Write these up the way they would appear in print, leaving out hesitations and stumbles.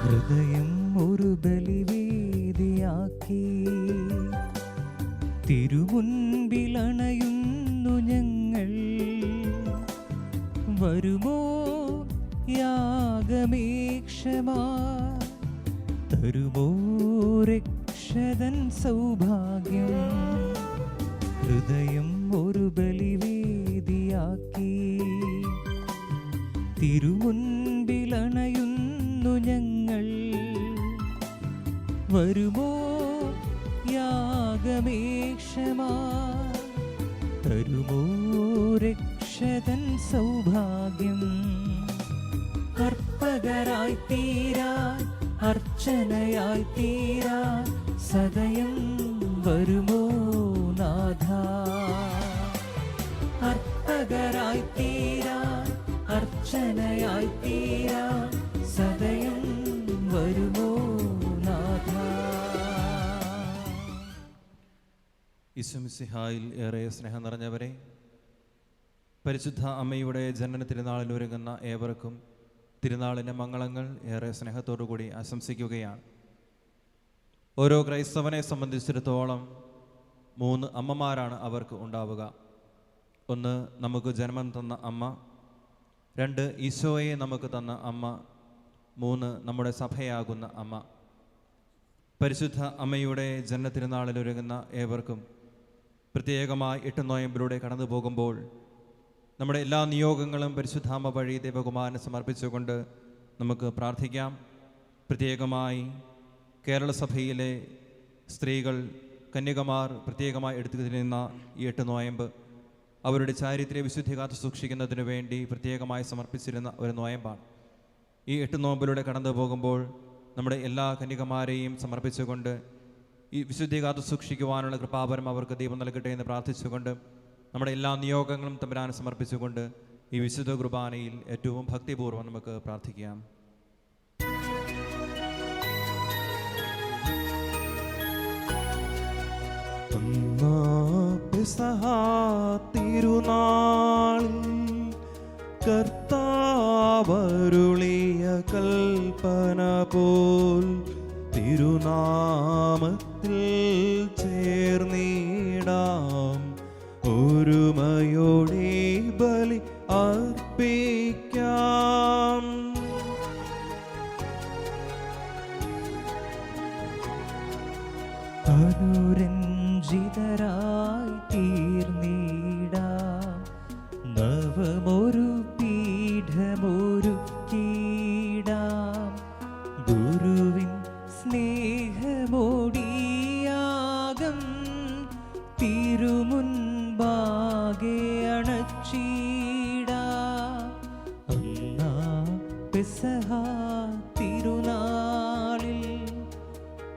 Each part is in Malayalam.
ഹൃദയം ഒരു ബലിവേദിയാക്കി തിരുമുൻപിലണയുന്നു ഞങ്ങൾ. വരുമോ യാഗമേക്ഷമാ, തരുമോ രക്ഷതൻ സൗഭാഗ്യം. ഹൃദയം ഒരു ബലിവേദിയാക്കി തിരുമുൻപിലണയുന്നു ഞങ്ങൾ. വരുമോ യാഗമേക്ഷമാ, തരുമോ രക്ഷതൻ സൗഭാഗ്യം. അർപ്പകരായി തീരാൻ, അർച്ചനയായി തീരാൻ സദയം വരുമോ നാഥ. അർപ്പകരായി തീരാൻ, അർച്ചനയായി തീരാൻ സദയം വരുമോ നാഥ. ഈശോമിശിഹായിൽ ഏറെ സ്നേഹം നിറഞ്ഞവരെ, പരിശുദ്ധ അമ്മയുടെ ജനന തിരുനാളിൽ ഒരുങ്ങുന്ന ഏവർക്കും തിരുനാളിൻ്റെ മംഗളങ്ങൾ ഏറെ സ്നേഹത്തോടുകൂടി ആശംസിക്കുകയാണ്. ഓരോ ക്രൈസ്തവനെ സംബന്ധിച്ചിടത്തോളം 3 അമ്മമാരാണ് അവർക്ക് ഉണ്ടാവുക. 1 നമുക്ക് ജന്മം തന്ന അമ്മ, 2 ഈശോയെ നമുക്ക് തന്ന അമ്മ, 3 നമ്മുടെ സഭയാകുന്ന അമ്മ. പരിശുദ്ധ അമ്മയുടെ ജനന തിരുനാളിൽ ഒരുങ്ങുന്ന ഏവർക്കും പ്രത്യേകമായി 8 നോയമ്പിലൂടെ കടന്നു പോകുമ്പോൾ നമ്മുടെ എല്ലാ നിയോഗങ്ങളും പരിശുദ്ധാമ്മ വഴി ദൈവകുമാരന് സമർപ്പിച്ചുകൊണ്ട് നമുക്ക് പ്രാർത്ഥിക്കാം. പ്രത്യേകമായി കേരള സഭയിലെ സ്ത്രീകൾ, കന്യകമാർ പ്രത്യേകമായി എടുത്തിരുന്ന ഈ 8 നോയമ്പ് അവരുടെ ചാരിത്ര്യ വിശുദ്ധി കാത്തു സൂക്ഷിക്കുന്നതിന് വേണ്ടി പ്രത്യേകമായി സമർപ്പിച്ചിരുന്ന ഒരു നോയമ്പാണ്. ഈ 8 നോയമ്പിലൂടെ കടന്നു പോകുമ്പോൾ നമ്മുടെ എല്ലാ കന്യകമാരെയും സമർപ്പിച്ചുകൊണ്ട് ഈ വിശുദ്ധി കാത്തു സൂക്ഷിക്കുവാനുള്ള കൃപാവരം അവർക്ക് ദൈവം നൽകട്ടെ എന്ന് പ്രാർത്ഥിച്ചുകൊണ്ട് നമ്മുടെ എല്ലാ നിയോഗങ്ങളും തമ്പുരാന് സമർപ്പിച്ചുകൊണ്ട് ഈ വിശുദ്ധ കുർബാനയിൽ ഏറ്റവും ഭക്തിപൂർവ്വം നമുക്ക് പ്രാർത്ഥിക്കാം. തിരുനാളിൽ കർത്താവരുളിയ കൽപ്പന പോൽ തിരുനാമത്തിൽ ചേർന്നിടാം. ഒരുമയോടെ ബലി അർപ്പിക്കാം. അനുരഞ്ജിതരായി തീർന്നിടാം. നവമൊരു പീഠമൊരുക്കിടാം. ഗുരുവിൻ സ്നേഹമോടിയാകം തിരുമുൻപാകെ അണച്ചിടാം. അന്നാ പെസഹ തിരുനാളിൽ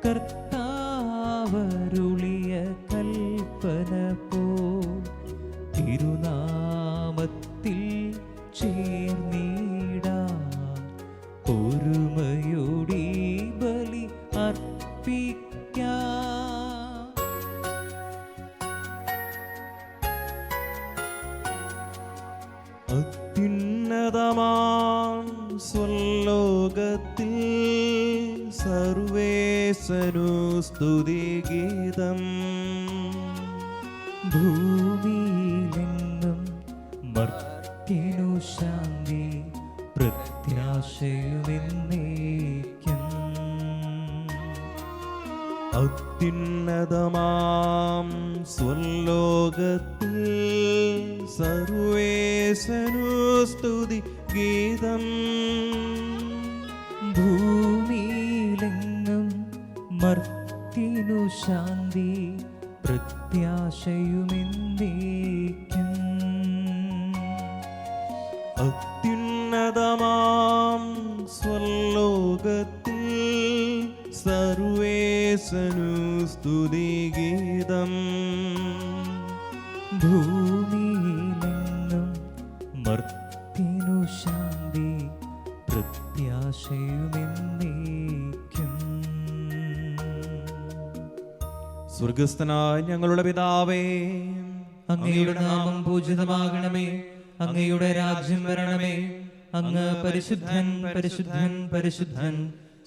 കർത്താവരുളിയ കൽപ്പന പോൽ തിരുനാമത്തിൽ ചേർന്നിടാം. ഒരുമയോടെ ബലി അർപ്പിക്കാം. അത്യുന്നതമാം സ്വലോകത്തിൽ സർവേശനു സ്തുതിഗീതം. ഭൂമിയിലെങ്ങും മർത്യനു ശാന്തി, പ്രത്യാശയുമെന്നേക്കും. അത്യുന്നതമാം സ്വലോകത്തിൽ സർവേശനു സ്തുതി ഗീതം. ഭൂമിയിലെങ്ങും മർത്യനു ശാന്തി, പ്രത്യാശയുമെന്നേക്കും. അത്യുന്നതമാം സ്വലോകത്തിൽ സർവേശനു സ്തുതിഗീതം. ഭൂമിയിലെങ്ങും മർത്യനു ശാന്തി, പ്രത്യാശയുമെന്നേക്കും. സ്വർഗസ്ഥനായ ഞങ്ങളുടെ പിതാവേ, അങ്ങയുടെ നാമം പൂജിതമാകണമേ. അങ്ങയുടെ രാജ്യം വരണമേ. അങ്ങ് പരിശുദ്ധൻ പരിശുദ്ധൻ പരിശുദ്ധൻ.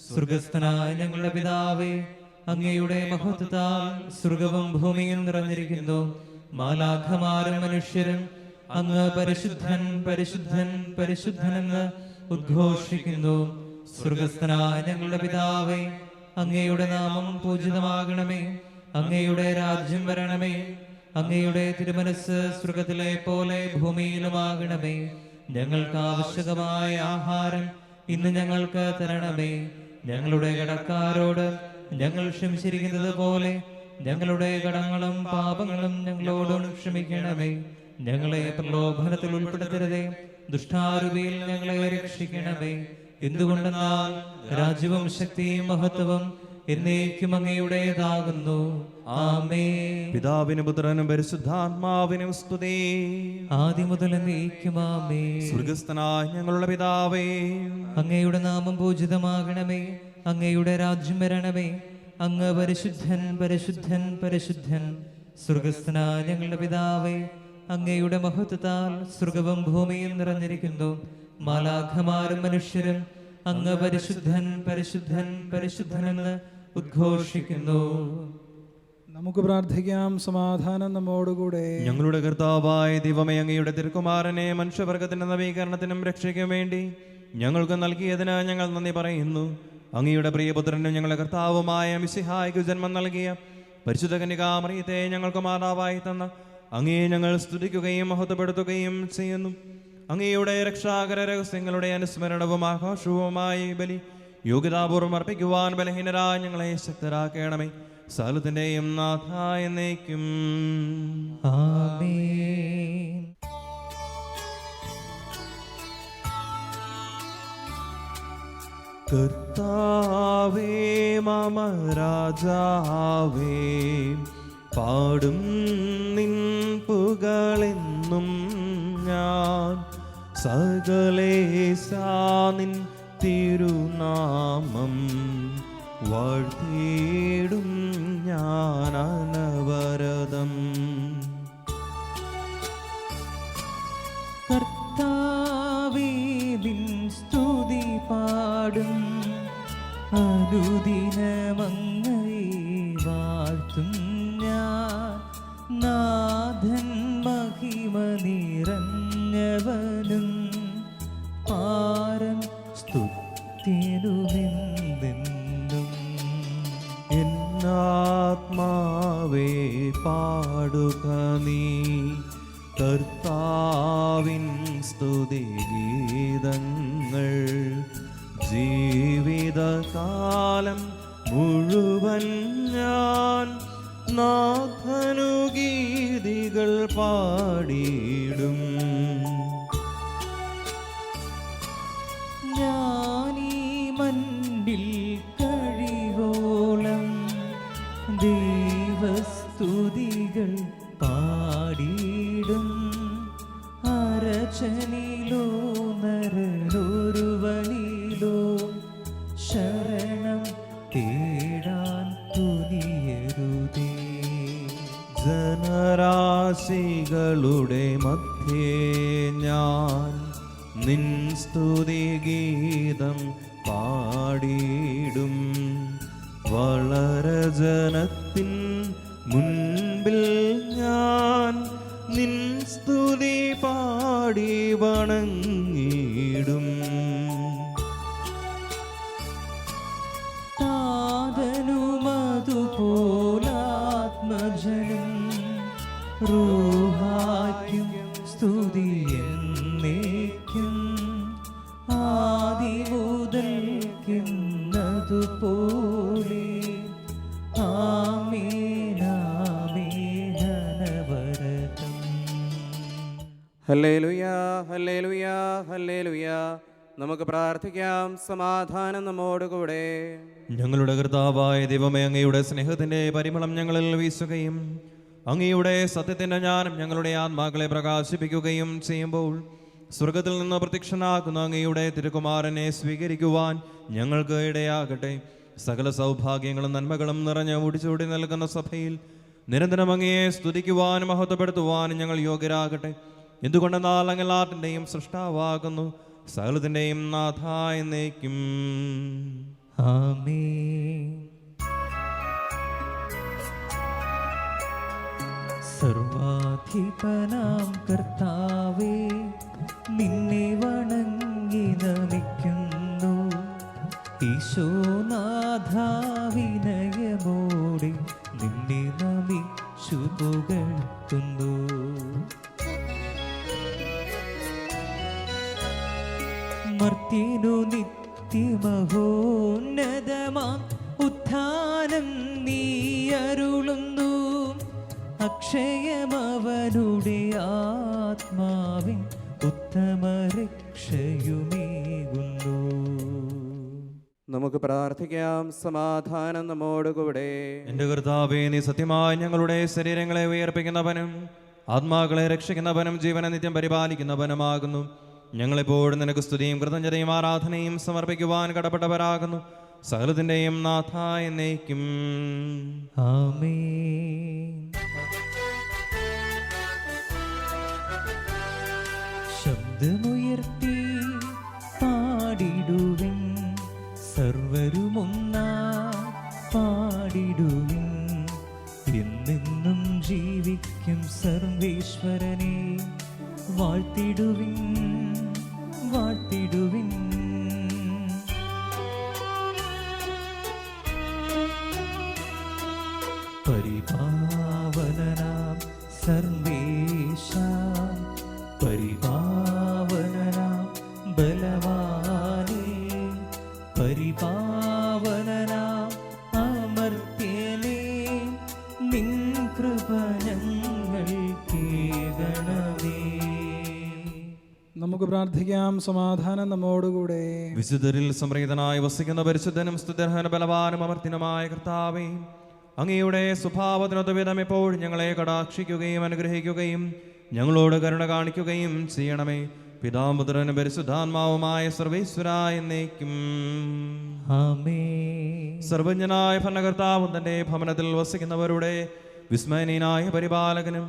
സ്വർഗസ്ഥനായ ഞങ്ങളുടെ പിതാവേ, അങ്ങയുടെ മഹത്വത്താൽ സ്വർഗവും ഭൂമിയും നിറഞ്ഞിരിക്കുന്നു. മാലാഖമാരും മനുഷ്യരും അങ്ങ് പരിശുദ്ധൻ പരിശുദ്ധൻ പരിശുദ്ധനെന്ന് ഉദ്ഘോഷിക്കുന്നു. സ്വർഗസ്ഥനായ ഞങ്ങളുടെ പിതാവേ, അങ്ങയുടെ നാമം പൂജിതമാകണമേ. അങ്ങയുടെ രാജ്യം വരണമേ. അങ്ങയുടെ തിരുമനസ് സ്വർഗത്തിലെ പോലെ ഭൂമിയിലുമാകണമേ. ഞങ്ങൾക്ക് ആവശ്യകമായ ആഹാരം ഇന്ന് ഞങ്ങൾക്ക് തരണമേ. ഞങ്ങളുടെ കടക്കാരോട് ഞങ്ങൾ ക്ഷമിച്ചിരിക്കുന്നത് പോലെ ഞങ്ങളുടെ കടങ്ങളും പാപങ്ങളും ഞങ്ങളോടും ക്ഷമിക്കണമേ. ഞങ്ങളെ പ്രലോഭനത്തിൽ ഉൾപ്പെടുത്തരുതേ, ദുഷ്ടാരൂപിയിൽ ഞങ്ങളെ രക്ഷിക്കണമേ. എന്തുകൊണ്ടെന്നാൽ രാജ്യവും ശക്തിയും മഹത്വവും എന്നേക്കും അങ്ങയുടേതാകുന്നു. ആമേൻ. പിതാവിനും പുത്രനും പരിശുദ്ധാത്മാവിനും സ്തുതി. ആദ്യം മുതൽ എന്നേക്കും ആമേൻ. സ്വർഗസ്ഥനായ ഞങ്ങളുടെ പിതാവേ, അങ്ങയുടെ നാമം പൂജിതമാകണമേ. അങ്ങയുടെ രാജ്യം വരണമേ. അങ്ങ് പരിശുദ്ധൻ പരിശുദ്ധൻ പരിശുദ്ധൻ. സ്വർഗസ്ഥനായ ഞങ്ങളുടെ പിതാവേ, അങ്ങയുടെ മഹത്വത്താൽ സ്വർഗവും ഭൂമിയും നിറഞ്ഞിരിക്കുന്നു. മാലാഖമാരും മനുഷ്യരും അങ്ങ് പരിശുദ്ധൻ പരിശുദ്ധൻ പരിശുദ്ധനെന്ന് ഉദ്ഘോഷിക്കുന്നു. നമുക്ക് പ്രാർത്ഥിക്കാം. സമാധാനം നമ്മോടുകൂടെ. ഞങ്ങളുടെ കർത്താവായ ദൈവമേ, അങ്ങയുടെ തിരുക്കുമാരനെ മനുഷ്യവർഗത്തിന്റെ നവീകരണത്തിനും രക്ഷയ്ക്കും വേണ്ടി ഞങ്ങൾക്ക് നൽകിയതിന് ഞങ്ങൾ നന്ദി പറയുന്നു. അങ്ങയുടെ പ്രിയപുത്രനും ഞങ്ങളുടെ കർത്താവുമായ മിശിഹായ്ക്ക് ജന്മം നൽകിയ പരിശുദ്ധ കന്യകാമറിയത്തെ ഞങ്ങൾക്ക് മാതാവായി തന്ന അങ്ങയെ ഞങ്ങൾ സ്തുതിക്കുകയും മഹത്വപ്പെടുത്തുകയും ചെയ്യുന്നു. അങ്ങയുടെ രക്ഷാകര രഹസ്യങ്ങളുടെ അനുസ്മരണവും ആഘോഷവുമായി ബലി യോഗ്യതാപൂർവ്വം അർപ്പിക്കുവാൻ ബലഹീനരായ ഞങ്ങളെ ശക്തരാക്കണമേ. സകലത്തിന്റെയും നാഥ എന്നേക്കും ആമേൻ. കർത്താവേ മമ രാജാവേ, പാടും നിൻ പുകളെന്നും ഞാൻ. സകലേശാ നിൻ തിരുനാമം വാഴ്ത്തിയിടും ഞാൻ അനവരതം. കർത്താവേ നിൻ സ്തുതി പാടും. അനുദിനമങ്ങയെ വാഴ്ത്തും ഞാൻ. നാഥൻ മഹിമ നിറഞ്ഞവനും പാരം സ്തുതിനുമെന്നെന്നും. എന്നാത്മാവേ പാടുക നീ കർത്താവിൻ സ്തുതിഗീതങ്ങൾ. ജീവിതകാലം മുഴുവൻ ഞാൻ നാഥനു ഗീതികൾ പാടിയിടും. ഞാനീ മണ്ണിൽ കഴിവോളം ദൈവസ്തുതികൾ പാടിയിടും. അരചനിലോ നരനൊരുവനിലോ ശരണം തേടാൻ തുനിയരുതേ. ജനരാശികളുടെ മധ്യേ ഞാൻ നിൻ സ്തുതിഗീതം പാടിയിടും. വളരജനത്തിൻ മുൻപിൽ ഞാൻ നിൻ സ്തുതി പാടി വണങ്ങിടും. താതനുമതുപോലാത്മജനും റൂഹായ്ക്കും സ്തുതി എന്നേക്കും. ആദിമുതൽക്കുന്നതുപോലെ ആമേനാമേനവരതം. ഹല്ലേലൂയാ ഹല്ലേലൂയാ ഹല്ലേലൂയാ. നമുക്ക് പ്രാർത്ഥിക്കാം. സമാധാനം നമ്മോടുകൂടെ. ഞങ്ങളുടെ കർത്താവായ ദൈവമേ, അങ്ങയുടെ സ്നേഹത്തിന്റെ പരിമളം ഞങ്ങളിൽ വീശുകയും അങ്ങയുടെ സത്യത്തിന്റെ ജ്ഞാനം ഞങ്ങളുടെ ആത്മാക്കളെ പ്രകാശിപ്പിക്കുകയും ചെയ്യുമ്പോൾ സ്വർഗത്തിൽ നിന്ന് പ്രത്യക്ഷനാക്കുന്ന അങ്ങയുടെ തിരുകുമാരനെ സ്വീകരിക്കുവാൻ ഞങ്ങൾക്ക് ഇടയാകട്ടെ. സകല സൗഭാഗ്യങ്ങളും നന്മകളും നിറഞ്ഞ് ഒടിച്ചോടി നൽകുന്ന സഭയിൽ നിരന്തരം അങ്ങയെ സ്തുതിക്കുവാനും മഹത്വപ്പെടുത്തുവാനും ഞങ്ങൾ യോഗ്യരാകട്ടെ. എന്തുകൊണ്ടെന്നാൽ അങ്ങ് എല്ലാറ്റിൻ്റെയും സൃഷ്ടാവാകുന്നു, സകലത്തിൻ്റെയും നാഥ എന്നേക്കും ആമേൻ. സർവാധിപനാം കർത്താവേ, നിന്നെ വണങ്ങി നമിക്കുന്നു. ഈശോനാഥാവിനയമോടെ നിന്നെ നമിച്ചു പുകഴ്ത്തുന്നു. മർത്യനു നിത്യമഹോന്നതമാം ഉത്ഥാനം നീ അരുളുന്നു. അക്ഷയമവനുടെ ആത്മാവിൻ ഉത്തമ രക്ഷയുമേകുന്നു. നമുക്ക് പ്രാർത്ഥിക്കാം. സമാധാനം നമ്മോടുകൂടെ. എന്റെ കർത്താവേ, നീ സത്യമായി ഞങ്ങളുടെ ശരീരങ്ങളെ ഉയർപ്പിക്കുന്നവനും ആത്മാക്കളെ രക്ഷിക്കുന്നവനും ജീവനെ നിത്യം പരിപാലിക്കുന്നവനുമാകുന്നു. ഞങ്ങളെപ്പോഴും നിനക്ക് സ്തുതിയും കൃതജ്ഞതയും ആരാധനയും സമർപ്പിക്കുവാൻ കടപ്പെട്ടവരാകുന്നു. സകലത്തിന്റെയും നാഥ എന്നേക്കും ആമേൻ. ശബ്ദമുയർത്തി പാടിടുവിൻ, സർവരുമൊന്നാ പാടിടുവിൻ. എന്നെന്നും ജീവിക്കും സർവേശ്വരനെ വാഴ്ത്തിടുവിൻ, വാഴ്ത്തിടുവിൻ. പരിപാവനനാം സർവേശ, പരിപാവനനാം ബലവാനേ, പരിപാവനനാം അമർത്യനേ, നിൻ കൃപ ഞങ്ങൾക്കേകണമേ. നമുക്ക് പ്രാർത്ഥിക്കാം. സമാധാനം നമ്മോടുകൂടെ. വിശുദ്ധരിൽ സംപ്രീതനായി വസിക്കുന്ന പരിശുദ്ധനും സ്തുത്യർഹന ബലവാനും അമർത്തിനുമായ കർത്താവേ, അങ്ങയുടെ സ്വഭാവത്തിനൊത്ത വിധം എപ്പോഴും ഞങ്ങളെ കടാക്ഷിക്കുകയും അനുഗ്രഹിക്കുകയും ഞങ്ങളോട് കരുണ കാണിക്കുകയും ചെയ്യണമേ. പിതാപുത്രനും പരിശുദ്ധാത്മാവുമായ സർവേശ്വരായ എന്നേക്കും ആമേൻ. സർവജ്ഞനായ ഭരണകർത്താവും തന്റെ ഭവനത്തിൽ വസിക്കുന്നവരുടെ വിസ്മയനീയനായ പരിപാലകനും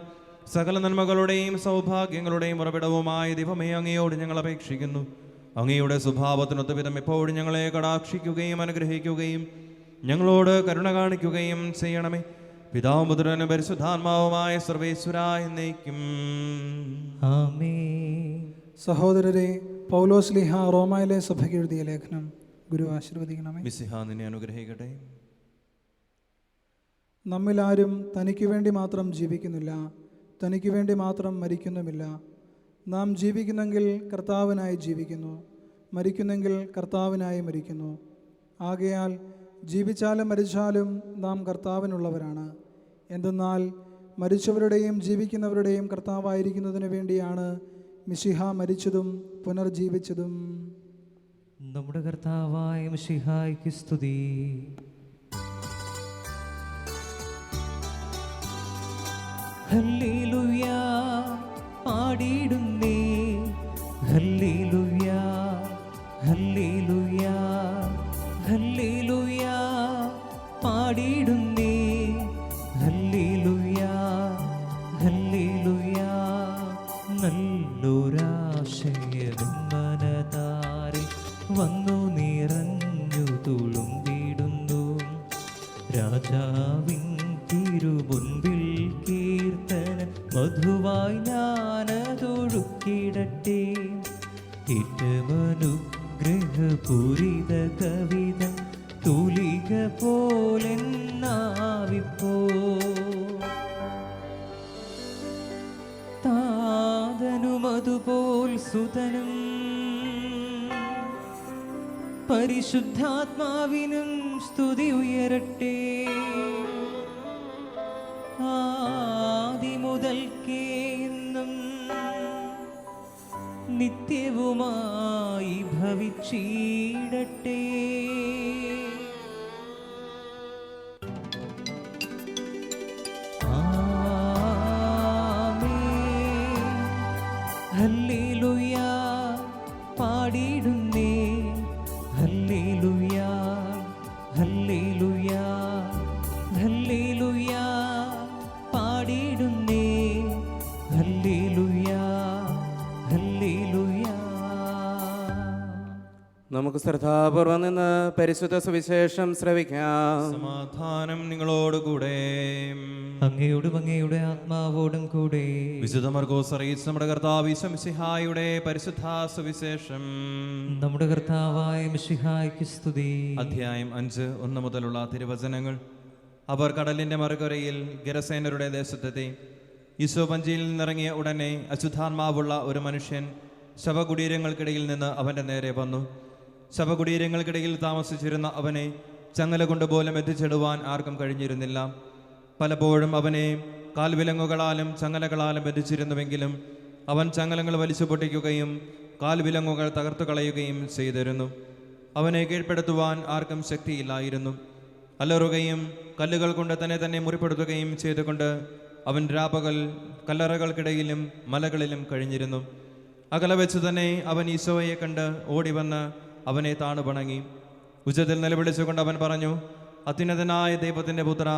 സകല നന്മകളുടെയും സൗഭാഗ്യങ്ങളുടെയും ഉറവിടവുമായ ദൈവമേ, അങ്ങയോട് ഞങ്ങൾ അപേക്ഷിക്കുന്നു. അങ്ങയുടെ സ്വഭാവത്തിനൊത്ത വിധം എപ്പോഴും ഞങ്ങളെ കടാക്ഷിക്കുകയും അനുഗ്രഹിക്കുകയും ഞങ്ങളോട് കരുണ കാണിക്കുകയും ചെയ്യണമേ. പിതാവും പുത്രനും പരിശുദ്ധാത്മാവുമായ സർവേശ്വരായ എന്നേക്കും ആമേൻ. സഹോദരരെ, പൗലോസ്ലീഹ റോമായിലെ സഭയ്ക്ക് എഴുതിയ ലേഖനം ഗുരു ആശീർവദിക്കണമേ. മിശിഹ നിന്നെ അനുഗ്രഹിക്കട്ടെ. നമ്മിലാരും തനിക്ക് വേണ്ടി മാത്രം ജീവിക്കുന്നില്ല, തനിക്ക് വേണ്ടി മാത്രം മരിക്കുന്നുമില്ല. നാം ജീവിക്കുന്നെങ്കിൽ കർത്താവിനായി ജീവിക്കുന്നു, മരിക്കുന്നെങ്കിൽ കർത്താവിനായി മരിക്കുന്നു. ആകയാൽ ജീവിച്ചാലും മരിച്ചാലും നാം കർത്താവിനുള്ളവരാണ്. എന്തെന്നാൽ മരിച്ചവരുടെയും ജീവിക്കുന്നവരുടെയും കർത്താവായിരിക്കുന്നതിന് വേണ്ടിയാണ് മിശിഹ മരിച്ചതും പുനർജീവിച്ചതും. നമ്മുടെ കർത്താവായ മിശിഹായ്ക്ക് സ്തുതി. ഹല്ലേലൂയ പാടിയിടുന്നേ, ഹല്ലേലൂയ, ഹല്ലേലൂയ, ഹല്ലേലൂയ പാടിയിടുന്നേ, ഹല്ലേലൂയ, ഹല്ലേലൂയ. നല്ലൊരാശയം മനതാരെ വന്നു നിറഞ്ഞു തുളുമ്പിടുന്നു. രാജാവിൻ തിരുമുൻപിൽ കീർത്തന മധുവായി ഞാനതൊഴുക്കിടട്ടെ. ഏറ്റമനുഗ്രഹപൂരിത കവിത തുലിക പോലെന്നാവിപ്പോ. താതനുമതുപോൽ സുതനും പരിശുദ്ധാത്മാവിനും സ്തുതി ഉയരട്ടെ. ആദിമുതൽക്കേ എന്നും നിത്യവുമായി ഭവിച്ചിടട്ടെ. ആമേൻ. ഹല്ലേലൂയ പാടിയിടുന്നേ, ഹല്ലേലൂയ, ഹല്ലേലൂയ, ഹല്ലേലൂയ പാടിയിടുന്നേ, ഹല്ലേലൂയ, ഹല്ലേലൂയ. നമുക്ക് ശ്രദ്ധാപൂർവം നിന്ന് പരിശുദ്ധ സുവിശേഷം ശ്രവിക്കാം. സമാധാനം നിങ്ങളോടുകൂടെ. അങ്ങയോടും അങ്ങയുടെ ആത്മാവോടും കൂടെ. വിശുദ്ധ മർക്കോസ് അറിയിച്ച നമ്മുടെ കർത്താവ് ഈശോ മിശിഹായുടെ പരിശുദ്ധ സുവിശേഷം. നമ്മുടെ കർത്താവായ മിശിഹായ്ക്ക് സ്തുതി. അധ്യായം 5 1 മുതലുള്ള തിരുവചനങ്ങൾ. അവർ കടലിന്റെ മറുകരയിൽ ഗെരസേനരുടെ ദേശത്തെത്തി. ഈശോ വഞ്ചിയിൽ നിന്നിറങ്ങിയ ഉടനെ അശുദ്ധാത്മാവുള്ള ഒരു മനുഷ്യൻ ശവകുടീരങ്ങൾക്കിടയിൽ നിന്ന് അവന്റെ നേരെ വന്നു. ശവകുടീരങ്ങൾക്കിടയിൽ താമസിച്ചിരുന്ന അവനെ ചങ്ങല കൊണ്ടുപോലും എത്തിച്ചിടുവാൻ ആർക്കും കഴിഞ്ഞിരുന്നില്ല. പലപ്പോഴും അവനെ കാൽവിലങ്ങുകളാലും ചങ്ങലകളാലും ബന്ധിച്ചിരുന്നുവെങ്കിലും അവൻ ചങ്ങലങ്ങൾ വലിച്ചു പൊട്ടിക്കുകയും കാൽവിലങ്ങുകൾ തകർത്തു കളയുകയും ചെയ്തിരുന്നു. അവനെ കീഴ്പ്പെടുത്തുവാൻ ആർക്കും ശക്തിയില്ലായിരുന്നു. അലറുകയും കല്ലുകൾ കൊണ്ട് തന്നെ മുറിപ്പെടുത്തുകയും ചെയ്തുകൊണ്ട് അവൻ രാപ്പകൽ കല്ലറകൾക്കിടയിലും മലകളിലും കഴിഞ്ഞിരുന്നു. അകലെ വെച്ച് തന്നെ അവൻ ഈശോയെ കണ്ട് ഓടിവന്ന് അവനെ താണുപണങ്ങി. ഉച്ചത്തിൽ നിലവിളിച്ചുകൊണ്ട് അവൻ പറഞ്ഞു, അത്യുന്നതനായ ദൈവത്തിൻ്റെ പുത്ര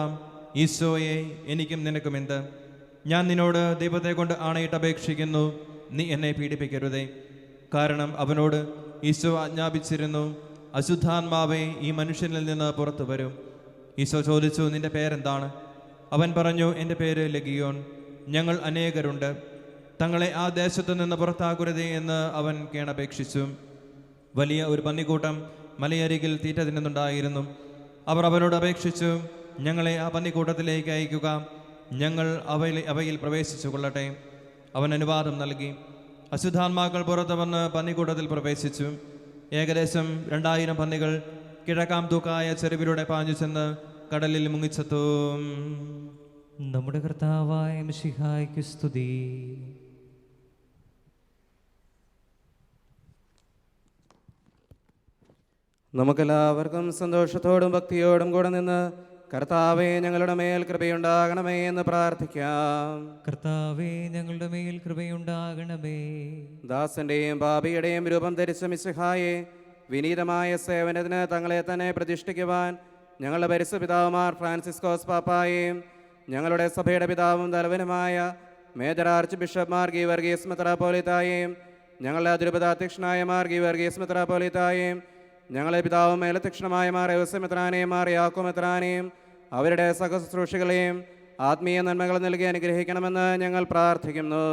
ഈശോയെ, എനിക്കും നിനക്കും എന്ത്? ഞാൻ നിന്നോട് ദൈവത്തെ കൊണ്ട് ആണയിട്ട് അപേക്ഷിക്കുന്നു, നീ എന്നെ പീഡിപ്പിക്കരുതേ. കാരണം അവനോട് ഈശോ ആജ്ഞാപിച്ചിരുന്നു, അശുദ്ധാത്മാവേ ഈ മനുഷ്യനിൽ നിന്ന് പുറത്തു വരും. ഈശോ ചോദിച്ചു, നിന്റെ പേരെന്താണ്? അവൻ പറഞ്ഞു, എൻ്റെ പേര് ലഗിയോൻ, ഞങ്ങൾ അനേകരുണ്ട്, തങ്ങളെ ആ ദേശത്തു നിന്ന് പുറത്താക്കരുതേ എന്ന് അവൻ കേണപേക്ഷിച്ചു. വലിയ ഒരു പന്നിക്കൂട്ടം മലയരികിൽ തീറ്റ തിന്നുന്നുണ്ടായിരുന്നു. അവർ അവരോട് അപേക്ഷിച്ചു, ഞങ്ങളെ ആ പന്നിക്കൂട്ടത്തിലേക്ക് അയക്കുക, ഞങ്ങൾ അവയിൽ പ്രവേശിച്ചു കൊള്ളട്ടെ. അവൻ അനുവാദം നൽകി. അശുദ്ധാത്മാക്കൾ പുറത്ത് വന്ന് പന്നിക്കൂട്ടത്തിൽ പ്രവേശിച്ചു. ഏകദേശം 2000 പന്നികൾ കിഴക്കാം തൂക്കായ ചെരുവിലൂടെ പാഞ്ഞു ചെന്ന് കടലിൽ മുങ്ങിച്ചെത്തും. നമ്മുടെ കർത്താവായ മിശിഹായ്ക്ക് സ്തുതി. നമുക്കെല്ലാവർക്കും സന്തോഷത്തോടും ഭക്തിയോടും കൂടെ നിന്ന് കർത്താവേ, ഞങ്ങളുടെ മേൽ കൃപയുണ്ടാകണമേ എന്ന് പ്രാർത്ഥിക്കാം. കർത്താവേ, ഞങ്ങളുടെ മേൽ കൃപയുണ്ടാകണമേ. ദാസന്റെയും പാപിയുടെയും രൂപം ധരിച്ച മിശിഹായെ, വിനീതമായ സേവനത്തിന് തങ്ങളെ തന്നെ പ്രതിഷ്ഠിക്കുവാൻ ഞങ്ങളുടെ പരിശുദ്ധ പിതാവുമാർ ഫ്രാൻസിസ്കോസ് പാപ്പായെയും ഞങ്ങളുടെ സഭയുടെ പിതാവും തലവനുമായ major archbishop Mar Geevarghese മെത്രാപ്പോലീത്തായെയും ഞങ്ങളുടെ അതിരൂപതാധ്യക്ഷനായ മാർ ഗീവർഗീസ് മെത്രാപ്പോലീത്തായെയും ഞങ്ങളെ പിതാവും മേലധ്യക്ഷനുമായ മാർ യൗസേ മെത്രാനെയും മാർ യാക്കോ മെത്രാനെയും അവരുടെ സഹശുശ്രൂഷികളെയും ആത്മീയ നന്മകൾ നൽകി അനുഗ്രഹിക്കണമെന്ന് ഞങ്ങൾ പ്രാർത്ഥിക്കുന്നു.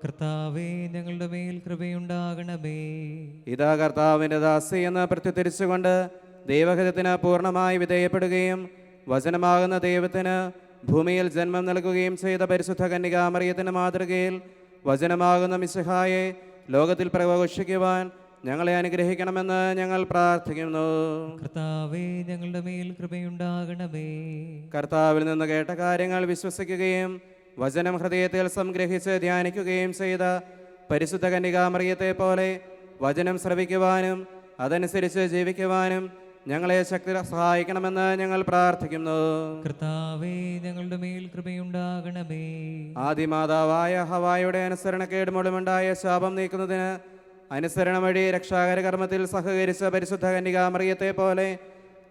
കർത്താവേ, ഞങ്ങളുടെ മേൽ കൃപയുണ്ടാകണമേ. ഇതാ കർത്താവിൻ്റെ ദാസി എന്ന് പ്രത്യുദ്ധരിച്ചുകൊണ്ട് ദൈവഹിതത്തിന് പൂർണ്ണമായി വിധേയപ്പെടുകയും വചനമാകുന്ന ദൈവത്തിന് ഭൂമിയിൽ ജന്മം നൽകുകയും ചെയ്ത പരിശുദ്ധ കന്യകാമറിയത്തിൻ്റെ മാതൃകയിൽ വചനമാകുന്ന മിശിഹായെ ലോകത്തിൽ പ്രഘോഷിക്കുവാൻ ഞങ്ങളെ അനുഗ്രഹിക്കണമെന്ന് ഞങ്ങൾ പ്രാർത്ഥിക്കുന്നു. കർത്താവേ, ഞങ്ങളുടെ മേൽ കൃപയുണ്ടാകണമേ. കർത്താവിൽ നിന്ന് കേട്ട കാര്യങ്ങൾ വിശ്വസിക്കുകയും വചനം ഹൃദയത്തിൽ സംഗ്രഹിച്ച് ധ്യാനിക്കുകയും ചെയ്ത പരിശുദ്ധ കന്യകാമറിയത്തെ പോലെ വചനം ശ്രവിക്കുവാനും അതനുസരിച്ച് ജീവിക്കുവാനും ഞങ്ങളെ ശക്തി സഹായിക്കണമെന്ന് ഞങ്ങൾ പ്രാർത്ഥിക്കുന്നു. കർത്താവേ, ഞങ്ങളുടെ മേൽ കൃപയുണ്ടാകണമേ. ആദിമാതാവായ ഹവായുടെ അനുസരണക്കേട് മൂലമുണ്ടായ ശാപം നീക്കുന്നതിന് അനുസരണം വഴി രക്ഷാകര കർമ്മത്തിൽ സഹകരിച്ച പരിശുദ്ധ കന്യകാമറിയത്തെ പോലെ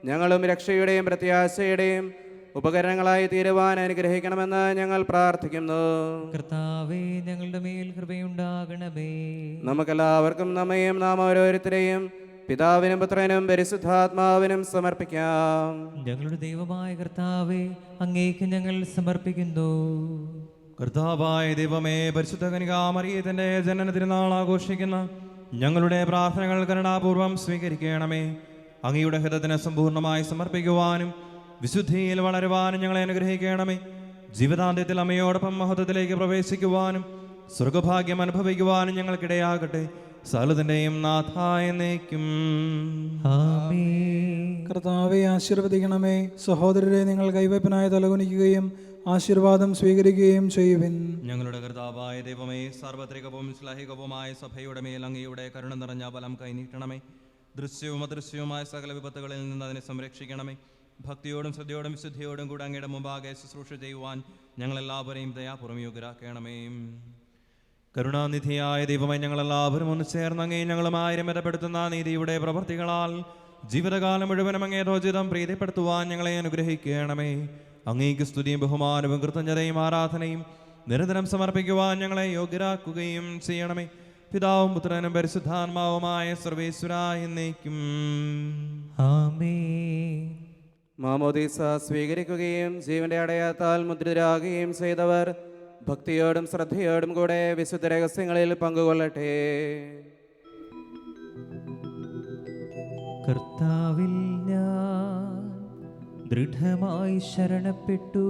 ഞങ്ങളും രക്ഷയുടെയും പ്രത്യാശയുടെയും ഉപകരണങ്ങളായി തീരുവാൻ അനുഗ്രഹിക്കണമെന്ന് ഞങ്ങൾ പ്രാർത്ഥിക്കുന്നു. കർത്താവേ, ഞങ്ങളുടെ മേൽ കൃപയുണ്ടാകണമേ. നമുക്കെല്ലാവർക്കും നമ്മയും നാം ഓരോരുത്തരെയും പിതാവിനും പുത്രനും പരിശുദ്ധാത്മാവിനും സമർപ്പിക്കാം. ഞങ്ങളുടെ ദൈവമായ കർത്താവേ, അങ്ങേക്ക് ഞങ്ങൾ സമർപ്പിക്കുന്നു. കർത്താവായ ദൈവമേ, പരിശുദ്ധ കന്യകാമറിയത്തിന്റെ ജനന തിരുനാൾ ആഘോഷിക്കുന്ന ഞങ്ങളുടെ പ്രാർത്ഥനകൾ കരുണാപൂർവം സ്വീകരിക്കണമേ. അങ്ങയുടെ ഹിതത്തിന് സമ്പൂർണ്ണമായി സമർപ്പിക്കുവാനും വിശുദ്ധിയിൽ വളരുവാനും ഞങ്ങളെ അനുഗ്രഹിക്കണമേ. ജീവിതാന്ത്യത്തിൽ അമ്മയോടൊപ്പം മഹത്വത്തിലേക്ക് പ്രവേശിക്കുവാനും സ്വർഗഭാഗ്യം അനുഭവിക്കുവാനും ഞങ്ങൾക്കിടയാകട്ടെ. സകലത്തിന്റെയും നാഥായ എന്നേക്കും ആമേൻ. കർത്താവെ ആശീർവദിക്കണമേ. സഹോദരരെ, നിങ്ങൾ കൈവയ്പനായി തലകുനിക്കുകയും ആശീർവാദം സ്വീകരിക്കുകയും ചെയ്യുവിൻ. ഞങ്ങളുടെ കർത്താവായ ദൈവമേ, സാർവത്രികവും ശ്ലാഹികവുമായ സഭയുടെ മേൽ അങ്ങയുടെ കരുണ നിറഞ്ഞ ബലം കൈനീട്ടണമേ. ദൃശ്യവും അദൃശ്യവുമായ സകല വിപത്തുകളിൽ നിന്ന് അതിനെ സംരക്ഷിക്കണമേ. ഭക്തിയോടും ശ്രദ്ധയോടും വിശുദ്ധിയോടും കൂടെ അങ്ങയുടെ മുമ്പാകെ ശുശ്രൂഷ ചെയ്യുവാൻ ഞങ്ങളെല്ലാവരെയും ദയാപൂർവം യോഗ്യരാക്കണമേ. കരുണാനിധിയായ ദൈവമേ, ഞങ്ങളെല്ലാവരും ഒന്ന് ചേർന്ന് അങ്ങേ ഞങ്ങളും ആയിരം ബലപ്പെടുത്തുന്ന നീതിയുടെ പ്രവർത്തികളാൽ ജീവിതകാലം മുഴുവനും അങ്ങേ രോചിതം പ്രീതിപ്പെടുത്തുവാൻ ഞങ്ങളെ അനുഗ്രഹിക്കണമേ. അങ്ങേക്ക് സ്തുതിയും ബഹുമാനവും കൃതജ്ഞതയും ആരാധനയും നിരന്തരം സമർപ്പിക്കുവാൻ ഞങ്ങളെ യോഗ്യരാക്കുകയും ചെയ്യണമേ. പിതാവും പുത്രനും പരിശുദ്ധാത്മാവുമായ സർവേശ്വരാ എന്നേക്കും. ആമേൻ. മാമോദീസ സ്വീകരിക്കുകയും ജീവന്റെ അടയാളത്താൽ മുദ്രരാകുകയും ചെയ്തവർ ഭക്തിയോടും ശ്രദ്ധയോടും കൂടെ വിശുദ്ധ രഹസ്യങ്ങളിൽ പങ്കുകൊള്ളട്ടെ. കർത്താവിൽ ഞാൻ ദൃഢമായി ശരണപ്പെട്ടു.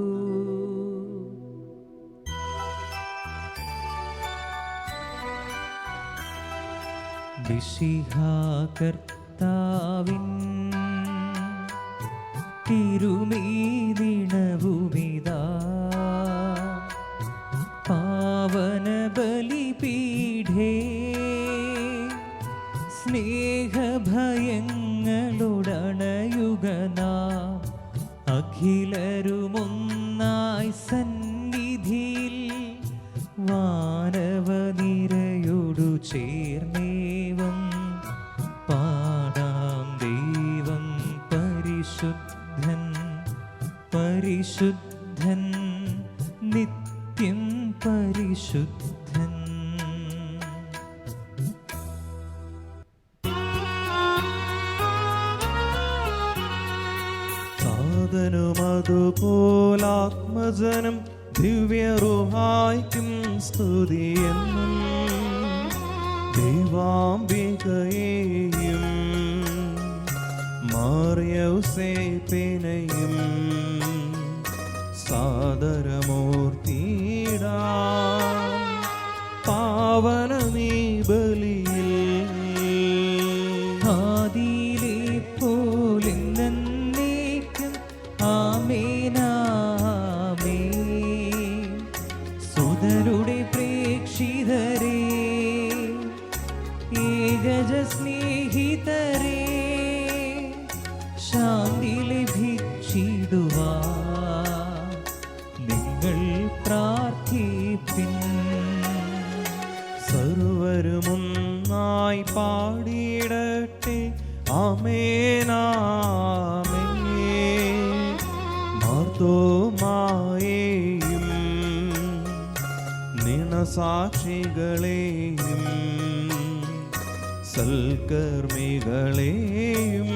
മിശിഹാ കർത്താവിൻ തിരുമേനിണവുമിതാ പാവന ബലിപീഠേ സ്നേഹഭയങ്ങളുടണയുക നാം അഖിലരുമൊന്നായി സന്നിധിയിൽ വാനവനിരയോടു ചേർന്നേവം പാടാം ദൈവം പരിശുദ്ധൻ പരിശുദ്ധൻ നിത്യം പരിശുദ്ധൻ. അതുപോലാത്മജനം ദിവ്യറുഹായ്ക്കും സ്തുതിയെന്നും ദൈവാംബികയെയും മാർയൗസേപ്പിനെയും സാദരമൂർത്തിയിടാം പാവനമീ ബലിയിൽ. ആദിയിലെ പോലെ എന്നേക്കും ആമേനാമേൻ. സുതരുടെ പ്രേക്ഷിതരേ ഏകജ സ്നേഹിതരേ ശാന്തി ലഭിച്ചിടുവാ നിങ്ങൾ പ്രാർത്ഥിപ്പിൻ. സർവരുമൊന്നായി പാടിയിടട്ടെ ആമേനാമേൻ. മാർത്തോമായെയും നിണസാക്ഷികളെയും സൽക്കർമ്മികളെയും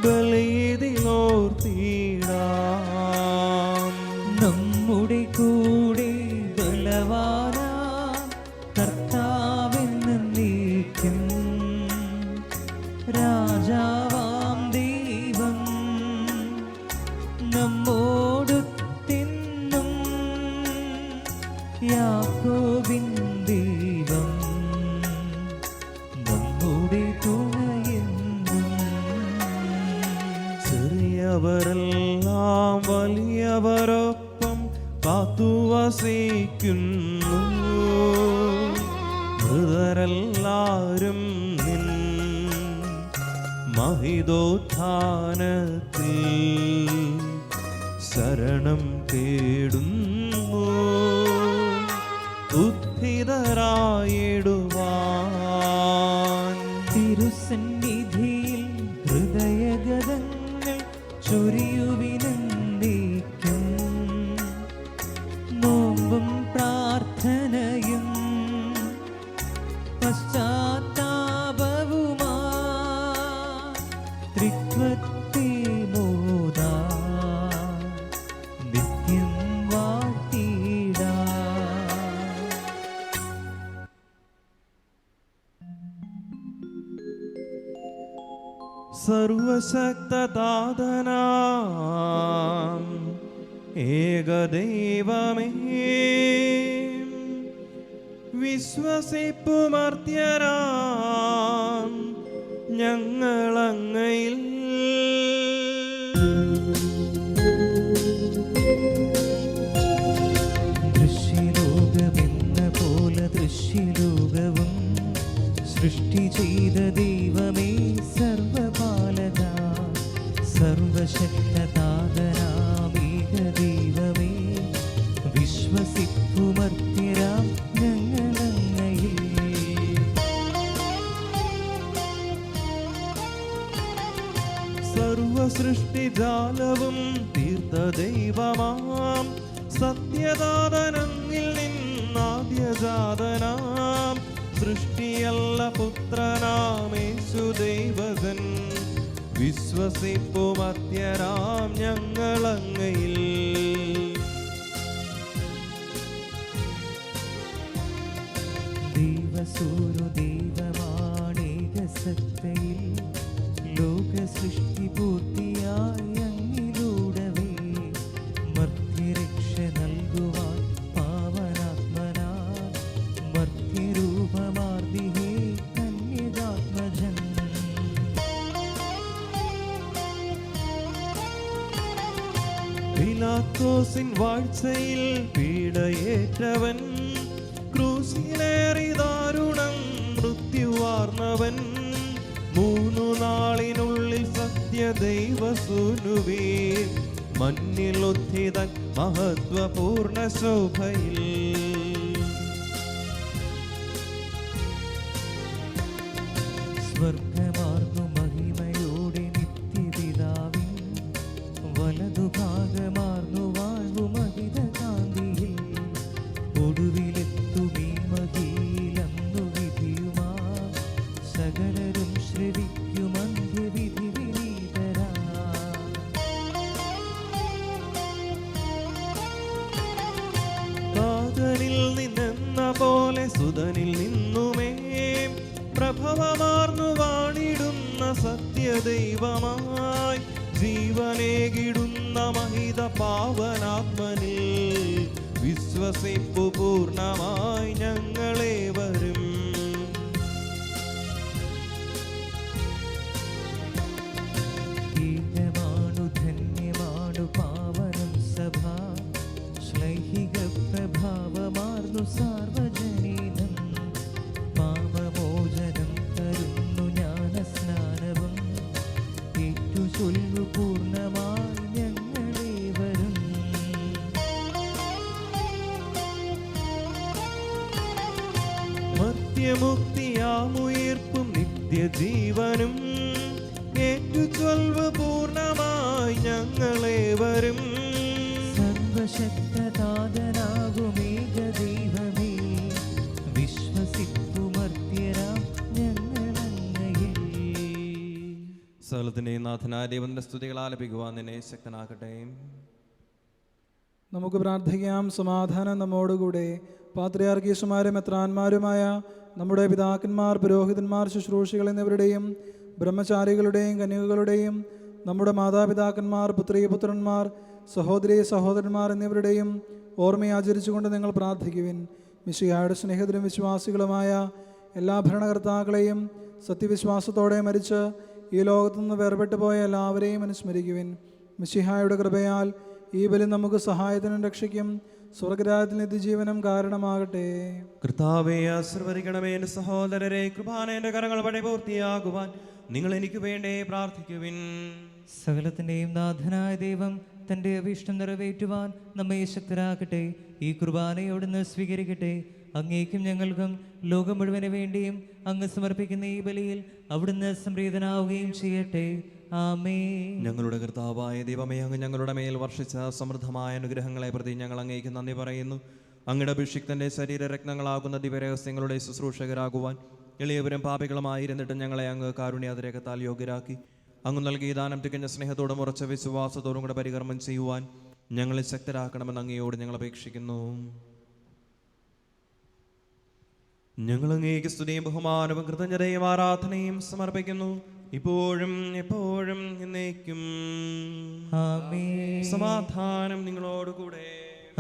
ബലിയിലോർത്തിടാം. നമ്മുടെ കൂടെ ബലവാനാം കർത്താവെന്നേക്കും രാജാവാം ദൈവം നമ്മോടൊത്തെന്നും യാക്കോബിൻ ദൈവം നമ്മുടെ തുണയെന്നും. ചെറിയവരെല്ലാം വലിയവരൊപ്പം കാത്തുവസിക്കുന്നു. മൃതരെല്ലാരും നിൻ മഹിതോത്ഥാനത്തിൽ ശരണം തേടുന്നു. ഉദ്ധിതരായിടുവാൻ തിരുസന്നിധിയിൽ ഹൃദയഗതങ്ങൾ ചൊരിയുവിനേക്കും നോമ്പും പ്രാർത്ഥനയും പശ്ചാത്താപവുമാ ത്രിത്വത്തെ മോദാ നിത്യം വാഴ്ത്തിടാ. സർവശക്തദാതനാം ഏകദൈവമേ വിശ്വസിപ്പുമർത്യരാം ഞങ്ങളങ്ങയിൽ ദൃശ്യലോകമെന്ന പോലെ ദൃശ്യലോകവും സൃഷ്ടി ചെയ്ത ദൈവമേ സർവപാലക സർവശക്തദാതനാമേക ദൈവമേ വിശ്വസിപ്പുമർത്യരാം ഞങ്ങളങ്ങയിൽ സർവസൃഷ്ടിജാലവും തീർത്ത ദൈവമാം സത്യദാതനങ്ങിൽ നിന്നാദ്യ സഹജാതനാം സൃഷ്ടിയല്ല പുത്രനാം യേശുദൈവതൻ വിശ്വസിപ്പുമത്യരാം ഞങ്ങളങ്ങയിൽ. ദൈവസൂരു ദൈവമാണേകസത്തയിൽ ലോക സൃഷ്ടി പൂർത്തിയായി അങ്ങിലൂടവേ മർത്യരക്ഷ നൽകുവാൻ പാവനാത്മനാ മർത്യരൂപമാർദിഹേ കന്യകാത്മജൻ. പിലാത്തോസിൻ വാഴ്ചയിൽ പീഡയേറ്റവൻ ക്രൂശിലേറി ദാരുണം മൃത്യുവാർന്നവൻ 3 നാളിനുള്ളിൽ സത്യദൈവസൂനുവേ മഞ്ഞിലുദ്ധിതൻ മഹത്വപൂർണ്ണ ശോഭയിൽ. സ്വർഗമാർന്നു മഹിമയോടെ നിത്യപിതാവിൻ വലതുഭാഗമാർന്നു വാഴ്വു മഹിത കാന്തിയിൽ ഒടുവിലെത്തുമീ മഹിയിലന്നു വിധിയുമാ സകലരും ശ്രവിക്കും അന്ത്യവിധി വിനീതരാ. കാതനിൽ നിന്നെന്ന പോലെ സുതനിൽ നിന്നുമേ പ്രഭവമാർന്നു വാണിടുന്ന സത്യദൈവമായി ജീവനേകിടുന്ന മഹിത പാവനാത്മനിൽ വിശ്വസിപ്പു പൂർണ്ണമായി ഞങ്ങളേവരും. ഏകമാണു ധന്യമാണു പാവനം സഭ ശ്ലൈഹിക പ്രഭാവമാർന്നു സാർവജനീനം പാപമോചനം തരുന്നു ജ്ഞാനസ്നാനവും ഏറ്റു ചൊല്ലു പൂർണ്ണമായി ഞങ്ങളേവരും. മർത്യമുക്തിയാമുയർപ്പും നിത്യജീവനും ഏറ്റു ചൊൽവ് പൂർണ്ണമായി ഞങ്ങളേവരും. സർവശക്തനാകുമേക ദൈവമേ വിശ്വസിപ്പുമർത്യരാം ഞങ്ങളങ്ങയിൽ. സകലത്തിൻ്റെയും നാഥനായ ദൈവത്തിൻ്റെ സ്തുതികൾ ആലപിക്കുവാൻ നിന്നെ ശക്തനാക്കട്ടെ. നമുക്ക് പ്രാർത്ഥിക്കാം. സമാധാനം നമ്മോടുകൂടെ. പാത്രിയാർക്കീസുമാരും മെത്രാന്മാരുമായ നമ്മുടെ പിതാക്കന്മാർ, പുരോഹിതന്മാർ, ശുശ്രൂഷികൾ എന്നിവരുടെയും ബ്രഹ്മചാരികളുടെയും കന്യകകളുടെയും നമ്മുടെ മാതാപിതാക്കന്മാർ, പുത്രീപുത്രന്മാർ, സഹോദരീ സഹോദരന്മാർ എന്നിവരുടെയും ഓർമ്മയാചരിച്ചുകൊണ്ട് നിങ്ങൾ പ്രാർത്ഥിക്കുവിൻ. മിശിഹായുടെ സ്നേഹിതരും വിശ്വാസികളുമായ എല്ലാ ഭരണകർത്താക്കളെയും സത്യവിശ്വാസത്തോടെ മരിച്ച് ഈ ലോകത്തുനിന്ന് വേർപെട്ടു പോയ എല്ലാവരെയും അനുസ്മരിക്കുവിൻ. മിശിഹായുടെ കൃപയാൽ ഈ ബലി നമുക്ക് സഹായത്തിനും രക്ഷയ്ക്കും സ്വർഗരാജ്യത്തിൽ നിത്യജീവനം കാരണമാകട്ടെ. കർത്താവെ ആശീർവദിക്കണമേ. എൻ്റെ സഹോദരരെ, കൃപാനേൻ്റെ കരങ്ങൾ പണിപൂർത്തിയാകുവാൻ നിങ്ങൾ എനിക്ക് വേണ്ടി പ്രാർത്ഥിക്കുവിൻ. സകലത്തിൻ്റെയും നാഥനായ ദൈവം തൻ്റെ അഭീഷ്ടം നിറവേറ്റുവാൻ നമ്മെ ശക്തരാക്കട്ടെ. ഈ കുർബാനയോടുന്ന് സ്വീകരിക്കട്ടെ. അങ്ങേക്കും ഞങ്ങൾക്കും ലോകം മുഴുവന് വേണ്ടിയും അങ്ങ് സമർപ്പിക്കുന്ന ഈ ബലിയിൽ അവിടുന്ന് സംപ്രീതനാവുകയും ചെയ്യട്ടെ. ആമേൻ. ഞങ്ങളുടെ കർത്താവായ ദൈവമേ, അങ്ങ് ഞങ്ങളുടെ മേൽ വർഷിച്ച സമൃദ്ധമായ അനുഗ്രഹങ്ങളെ പ്രതി ഞങ്ങൾ അങ്ങേക്ക് നന്ദി പറയുന്നു. അങ്ങയുടെ അഭിഷിക്തൻ്റെ ശരീരരത്നങ്ങളാകുന്ന ദിവ്യരഹസ്യങ്ങളുടെ ശുശ്രൂഷകരാകുവാൻ എളിയവരും പാപികളുമായിരുന്നിട്ട് ഞങ്ങളെ അങ്ങ് കാരുണ്യാതിരേകത്താൽ യോഗ്യരാക്കി. അങ്ങ് നൽകിയ ദാനം തികഞ്ഞ സ്നേഹത്തോടും ഉറച്ച വിശ്വാസത്തോടും കൂടെ പരികർമ്മം ചെയ്യുവാൻ ഞങ്ങളെ ശക്തരാക്കണമെന്ന് അങ്ങയോട് ഞങ്ങൾ അപേക്ഷിക്കുന്നു. ഞങ്ങൾ അങ്ങേക്ക് സ്തുതിയും ബഹുമാനവും കൃതജ്ഞതയും ആരാധനയും സമർപ്പിക്കുന്നു, ഇപ്പോഴും എപ്പോഴും എന്നേക്കും. ആമേൻ. സമാധാനം നിങ്ങളോടുകൂടെ.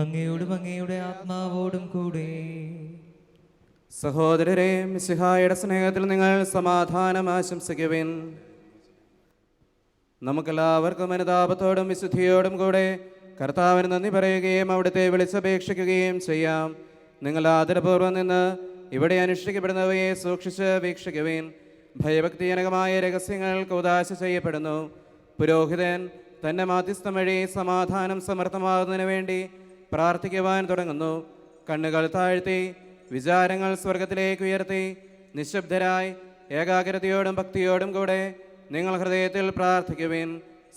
അങ്ങയോടും അങ്ങയുടെ ആത്മാവോടും കൂടെ. സഹോദരരെ, മിശിഹായുടെ സ്നേഹത്തിൽ നിങ്ങൾ സമാധാനം ആശംസിക്കുവിൻ. നമുക്കെല്ലാവർക്കും അനുതാപത്തോടും വിശുദ്ധിയോടും കൂടെ കർത്താവിന് നന്ദി പറയുകയും അവിടുത്തെ വിളിച്ചപേക്ഷിക്കുകയും ചെയ്യാം. നിങ്ങൾ ആദരപൂർവ്വം നിന്ന് ഇവിടെ അനുഷ്ഠിക്കപ്പെടുന്നവയെ സൂക്ഷിച്ച് വീക്ഷിക്കുവിൻ. ഭയഭക്തിജനകമായ രഹസ്യങ്ങൾ ഉദാശ ചെയ്യപ്പെടുന്നു. പുരോഹിതൻ തൻ്റെ മാധ്യസ്ഥം വഴി സമാധാനം സമർത്ഥമാകുന്നതിന് വേണ്ടി പ്രാർത്ഥിക്കുവാൻ തുടങ്ങുന്നു. കണ്ണുകൾ താഴ്ത്തി വിചാരങ്ങൾ സ്വർഗത്തിലേക്ക് ഉയർത്തി നിശബ്ദരായി ഏകാഗ്രതയോടും ഭക്തിയോടും കൂടെ നിങ്ങൾ ഹൃദയത്തിൽ പ്രാർത്ഥിക്കുവിൻ.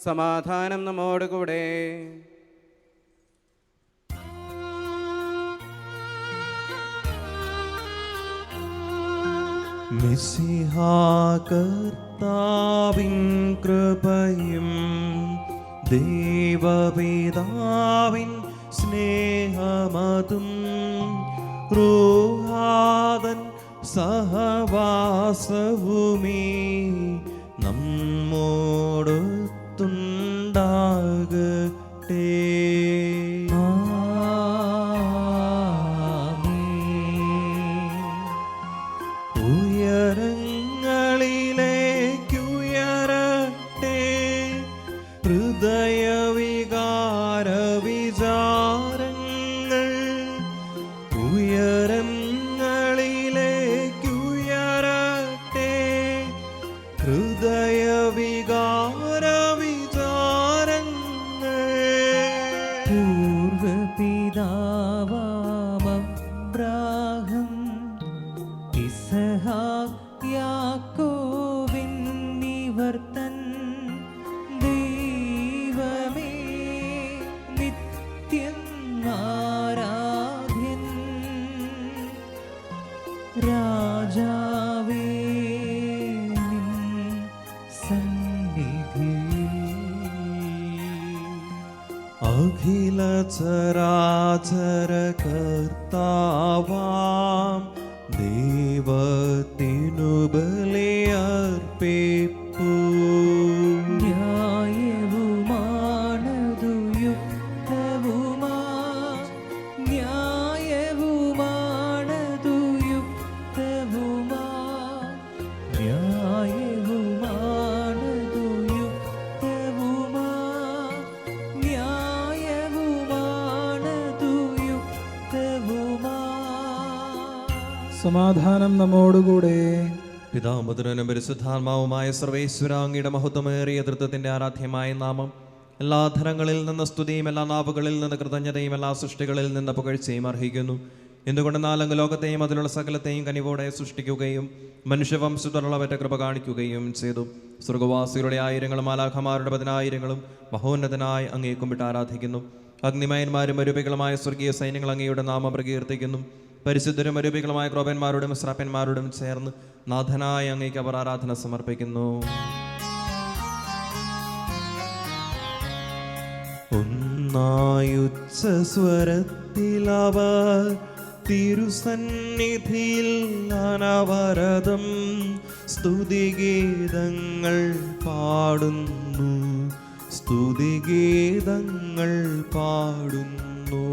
സമാധാനം നമ്മോടുകൂടെ. മിശിഹാ കർത്താവിൻ കൃപയും ദേവപിതാവിൻ സ്നേഹമതും റൂഹാദൻ സഹവാസവുമീ നമ്മോടൊത്തുണ്ടാകട്ടെ. ഉയരങ്ങളിലേക്കുയരട്ടെ ഹൃദയവികാര വിചാരങ്ങൾ. ഉയരങ്ങളിലേക്കുയരട്ടെ ഹൃദയവികാര വിചാരങ്ങൾ. പൂർവപിതാവാമബ്രാഹം ഇസ്ഹാക്ക് യാക്കോബിന്നിവർ തൻ ദൈവമേ നിത്യം ആരാധ്യൻ. രാജാവേ നിൻ സന്നിധിയിൽ അഖില ചരാചര കർത്താവാം ദൈവത്തിനു ബലിയർപ്പിപ്പൂ. ന്യായവുമാണതു യുക്തവുമാ, ന്യായവുമാണതു യുക്തവുമാ, ന്യായവുമാണതു യുക്തവുമാ, ന്യായവുമാണതു യുക്തവുമാ. സമാധാനം നമ്മോടുകൂടെ. പിതാവും പുത്രനും പരിശുദ്ധാത്മാവുമായ സർവേശ്വര അങ്ങയുടെ മഹത്വമേറിയ തൃത്വത്തിന്റെ ആരാധ്യമായ നാമം എല്ലാ ധരങ്ങളിൽ നിന്ന് സ്തുതിയും എല്ലാ നാവുകളിൽ നിന്ന് കൃതജ്ഞതയും എല്ലാ സൃഷ്ടികളിൽ നിന്ന് പുകഴ്ചയും അർഹിക്കുന്നു. എന്തുകൊണ്ടെന്നാൽ അങ്ങ് ലോകത്തെയും അതിലുള്ള സകലത്തെയും കനിവോടെ സൃഷ്ടിക്കുകയും മനുഷ്യവംശത്തിലുള്ളവരുടെ കൃപ കാണിക്കുകയും ചെയ്തു. സ്വർഗവാസികളുടെ ആയിരങ്ങളും മാലാഖമാരുടെ 10,000ങ്ങളും മഹോന്നതനായി അങ്ങേ കുമ്പിട്ട് ആരാധിക്കുന്നു. അഗ്നിമയന്മാരും അരൂപികളുമായ സ്വർഗീയ സൈന്യങ്ങൾ അങ്ങയുടെ നാമം പ്രകീർത്തിക്കുന്നു. പരിശുദ്ധരും അരൂപികളുമായ ക്രോപന്മാരോടും ശ്രാപ്പന്മാരോടും ചേർന്ന് നാഥനായ അങ്ങേക്ക് അവർ ആരാധന സമർപ്പിക്കുന്നു. ഒന്നായുച്ചസ്വരത്തിലവർ തിരുസന്നിധിയിൽ അനവരതം സ്തുതിഗീതങ്ങൾ പാടുന്നു, സ്തുതിഗീതങ്ങൾ പാടുന്നു.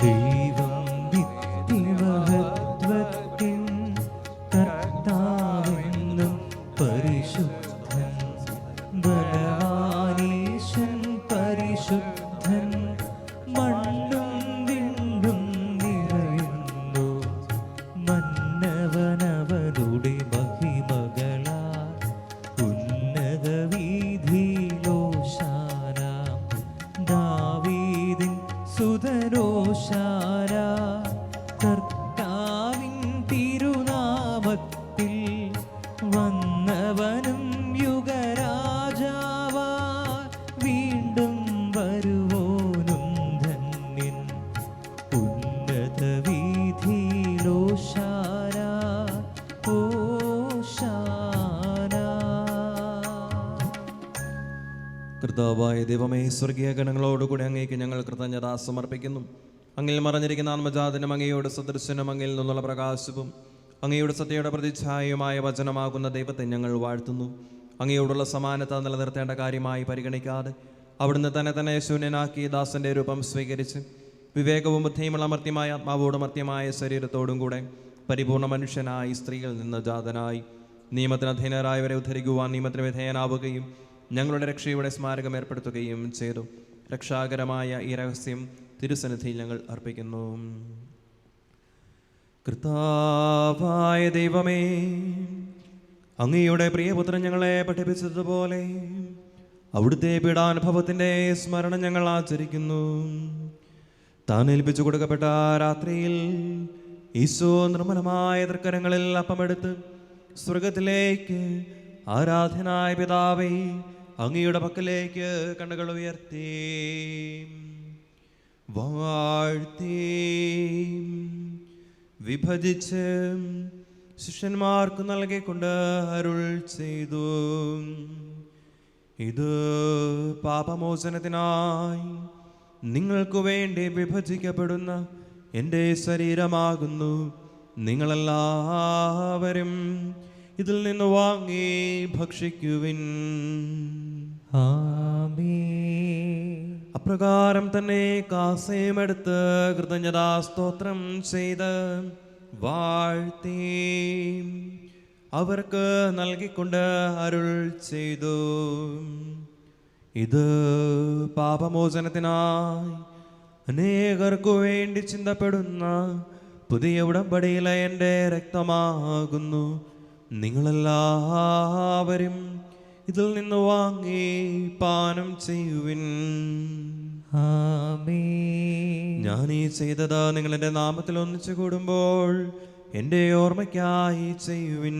ദൈവം നിത്യമഹത്വത്തിൻ കർത്താവെന്നും പരിശുദ്ധൻ, ബലവാനീശൻ പരിശുദ്ധൻ. മണ്ണും വിണ്ണും നിറയുന്നു മന്നവനവരുടെ മഹിമകളാ. ഉന്നത വീഥിയിലോശാന, ദാവീദിൻ സുതരോശാന. കർത്താവിൻ തിരുനാമത്തിൽ വന്നവനും യുഗരാജാവാ, വീണ്ടും വരുവോനും ധന്യൻ. ഉന്നത വീഥിയിലോശാന, ഓശാന. കർത്താവായ ദൈവമേ, സ്വർഗീയ ഗണങ്ങളോടുകൂടി അങ്ങേക്ക് ഞങ്ങൾ കൃതജ്ഞത സമർപ്പിക്കുന്നു. അങ്ങിൽ മറഞ്ഞിരിക്കുന്ന ആത്മജാതനും അങ്ങയോട് സദൃശനും അങ്ങിൽ നിന്നുള്ള പ്രകാശവും അങ്ങയുടെ സത്യയുടെ പ്രതിച്ഛായയുമായ വചനമാകുന്ന ദൈവത്തെ ഞങ്ങൾ വാഴ്ത്തുന്നു. അങ്ങയോടുള്ള സമാനത നിലനിർത്തേണ്ട കാര്യമായി പരിഗണിക്കാതെ അവിടുന്ന് തന്നെ ശൂന്യനാക്കി ദാസന്റെ രൂപം സ്വീകരിച്ച് വിവേകവും ബുദ്ധിയുമുള്ള അമർത്യമായ ആത്മാവോടും മർത്യമായ ശരീരത്തോടും കൂടെ പരിപൂർണ മനുഷ്യനായി സ്ത്രീയിൽ നിന്ന് ജാതനായി നിയമത്തിന് അധീനരായവരെ ഉദ്ധരിക്കുവാൻ നിയമത്തിന് വിധേയനാവുകയും ഞങ്ങളുടെ രക്ഷയുടെ സ്മാരകം ഏർപ്പെടുത്തുകയും ചെയ്തു. രക്ഷാകരമായ ഈ രഹസ്യം തിരുസന്നിധിയിൽ ഞങ്ങൾ അർപ്പിക്കുന്നു. കർത്താവായ ദൈവമേ, അങ്ങയുടെ പ്രിയപുത്രൻ ഞങ്ങളെ പഠിപ്പിച്ചതുപോലെ അവിടുത്തെ പീഡാനുഭവത്തിൻ്റെ സ്മരണ ഞങ്ങൾ ആചരിക്കുന്നു. താൻ ഏൽപ്പിച്ചു കൊടുക്കപ്പെട്ട രാത്രിയിൽ ഈശോ നിർമ്മലമായ തൃക്കരങ്ങളിൽ അപ്പമെടുത്ത് സ്വർഗത്തിലേക്ക് ആരാധനായ പിതാവേ അങ്ങയുടെ പക്കലേക്ക് കണ്ണുകൾ ഉയർത്തി വാഴ്ത്തി വിഭജിച്ച് ശിഷ്യന്മാർക്ക് നൽകിക്കൊണ്ട് അരുൾ ചെയ്തു. ഇത് പാപമോചനത്തിനായി നിങ്ങൾക്ക് വേണ്ടി വിഭജിക്കപ്പെടുന്ന എൻ്റെ ശരീരമാകുന്നു. നിങ്ങളെല്ലാവരും ഇതിൽ നിന്ന് വാങ്ങി ഭക്ഷിക്കുവിൻ. ആമേൻ. അപ്രകാരം തന്നെ കാസയുമെടുത്ത് കൃതജ്ഞതാസ്തോത്രം ചെയ്ത് വാഴ്ത്തി അവർക്ക് നൽകിക്കൊണ്ട് അരുൾ ചെയ്തു. ഇത് പാപമോചനത്തിനായി അനേകർക്കു വേണ്ടി ചിന്തപ്പെടുന്ന പുതിയ ഉടമ്പടിയിലെ എൻ്റെ രക്തമാകുന്നു. നിങ്ങളെല്ലാവരും ഇതിൽ നിന്ന് വാങ്ങി പാനം ചെയ്യുവിൻ. ആമേൻ. ഞാൻ ഈ ചെയ്തത് നിങ്ങൾ എൻ്റെ നാമത്തിൽ ഒന്നിച്ചു കൂടുമ്പോൾ എൻ്റെ ഓർമ്മയ്ക്കായി ചെയ്യുവിൻ.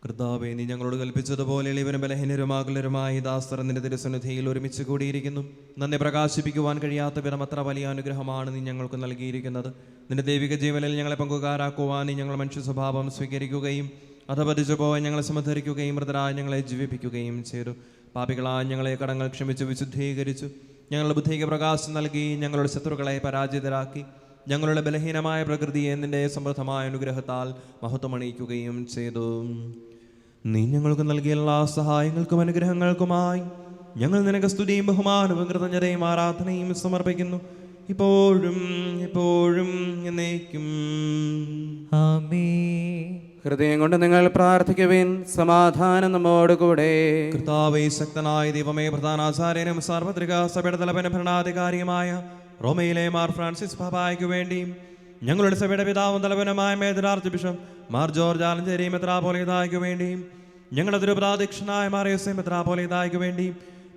കർത്താവേ, നീ ഞങ്ങളോട് കൽപ്പിച്ചതുപോലെ എളിയവരും ബലഹീനരുമാകുലരുമായി ദാസർ നിന്റെ തിരുസന്നിധിയിൽ ഒരുമിച്ച് കൂടിയിരിക്കുന്നു. നന്നെ പ്രകാശിപ്പിക്കുവാൻ കഴിയാത്ത വിധം അത്ര വലിയ അനുഗ്രഹമാണ് നീ ഞങ്ങൾക്ക് നൽകിയിരിക്കുന്നത്. നിന്റെ ദൈവിക ജീവനിൽ ഞങ്ങളെ പങ്കുകാരാക്കുവാൻ നീ ഞങ്ങൾ മനുഷ്യ സ്വഭാവം സ്വീകരിക്കുകയും അധപതിച്ചു പോകാൻ ഞങ്ങളെ സമുദ്ധരിക്കുകയും മൃതരായി ഞങ്ങളെ ജീവിപ്പിക്കുകയും ചെയ്തു. പാപികളായ ഞങ്ങളെ കടങ്ങൾ ക്ഷമിച്ച് വിശുദ്ധീകരിച്ചു. ഞങ്ങളുടെ ബുദ്ധിക്ക് പ്രകാശം നൽകി ഞങ്ങളുടെ ശത്രുക്കളെ പരാജിതരാക്കി ഞങ്ങളുടെ ബലഹീനമായ പ്രകൃതിയെ നിന്റെ സമൃദ്ധമായ അനുഗ്രഹത്താൽ മഹത്വമണിയിക്കുകയും ചെയ്തു. നീ ഞങ്ങൾക്ക് നൽകിയ എല്ലാ സഹായങ്ങൾക്കും അനുഗ്രഹങ്ങൾക്കുമായി ഞങ്ങൾ നിനക്ക് സ്തുതിയും ബഹുമാനവും കൃതജ്ഞതയും ആരാധനയും സമർപ്പിക്കുന്നു, ഇപ്പോഴും എപ്പോഴും എന്നേക്കും. ആമേൻ. ഹൃദയം കൊണ്ട് നിങ്ങൾ പ്രാർത്ഥിക്കുവിൻ. സമാധാനം നമ്മോടുകൂടെ. കർത്താവേ, ശക്തനായ ദൈവമേ, പ്രധാനാചാര്യനും സാർവത്രിക സഭയുടെ തലവനും ഭരണാധികാരിയുമായ റോമയിലെ മാർ ഫ്രാൻസിസ് പാപ്പായ്ക്ക് വേണ്ടിയും ഞങ്ങളുടെ സഭയുടെ പിതാവും തലവനുമായ major archbishop Mar George Alencherry മെത്രാപ്പോലീതായ്ക്ക് വേണ്ടിയും ഞങ്ങളുടെ തിരുപ്രാധ്യക്ഷനായ മാർ യോസേ മെത്രാപ്പോലീതായ്ക്ക് വേണ്ടിയും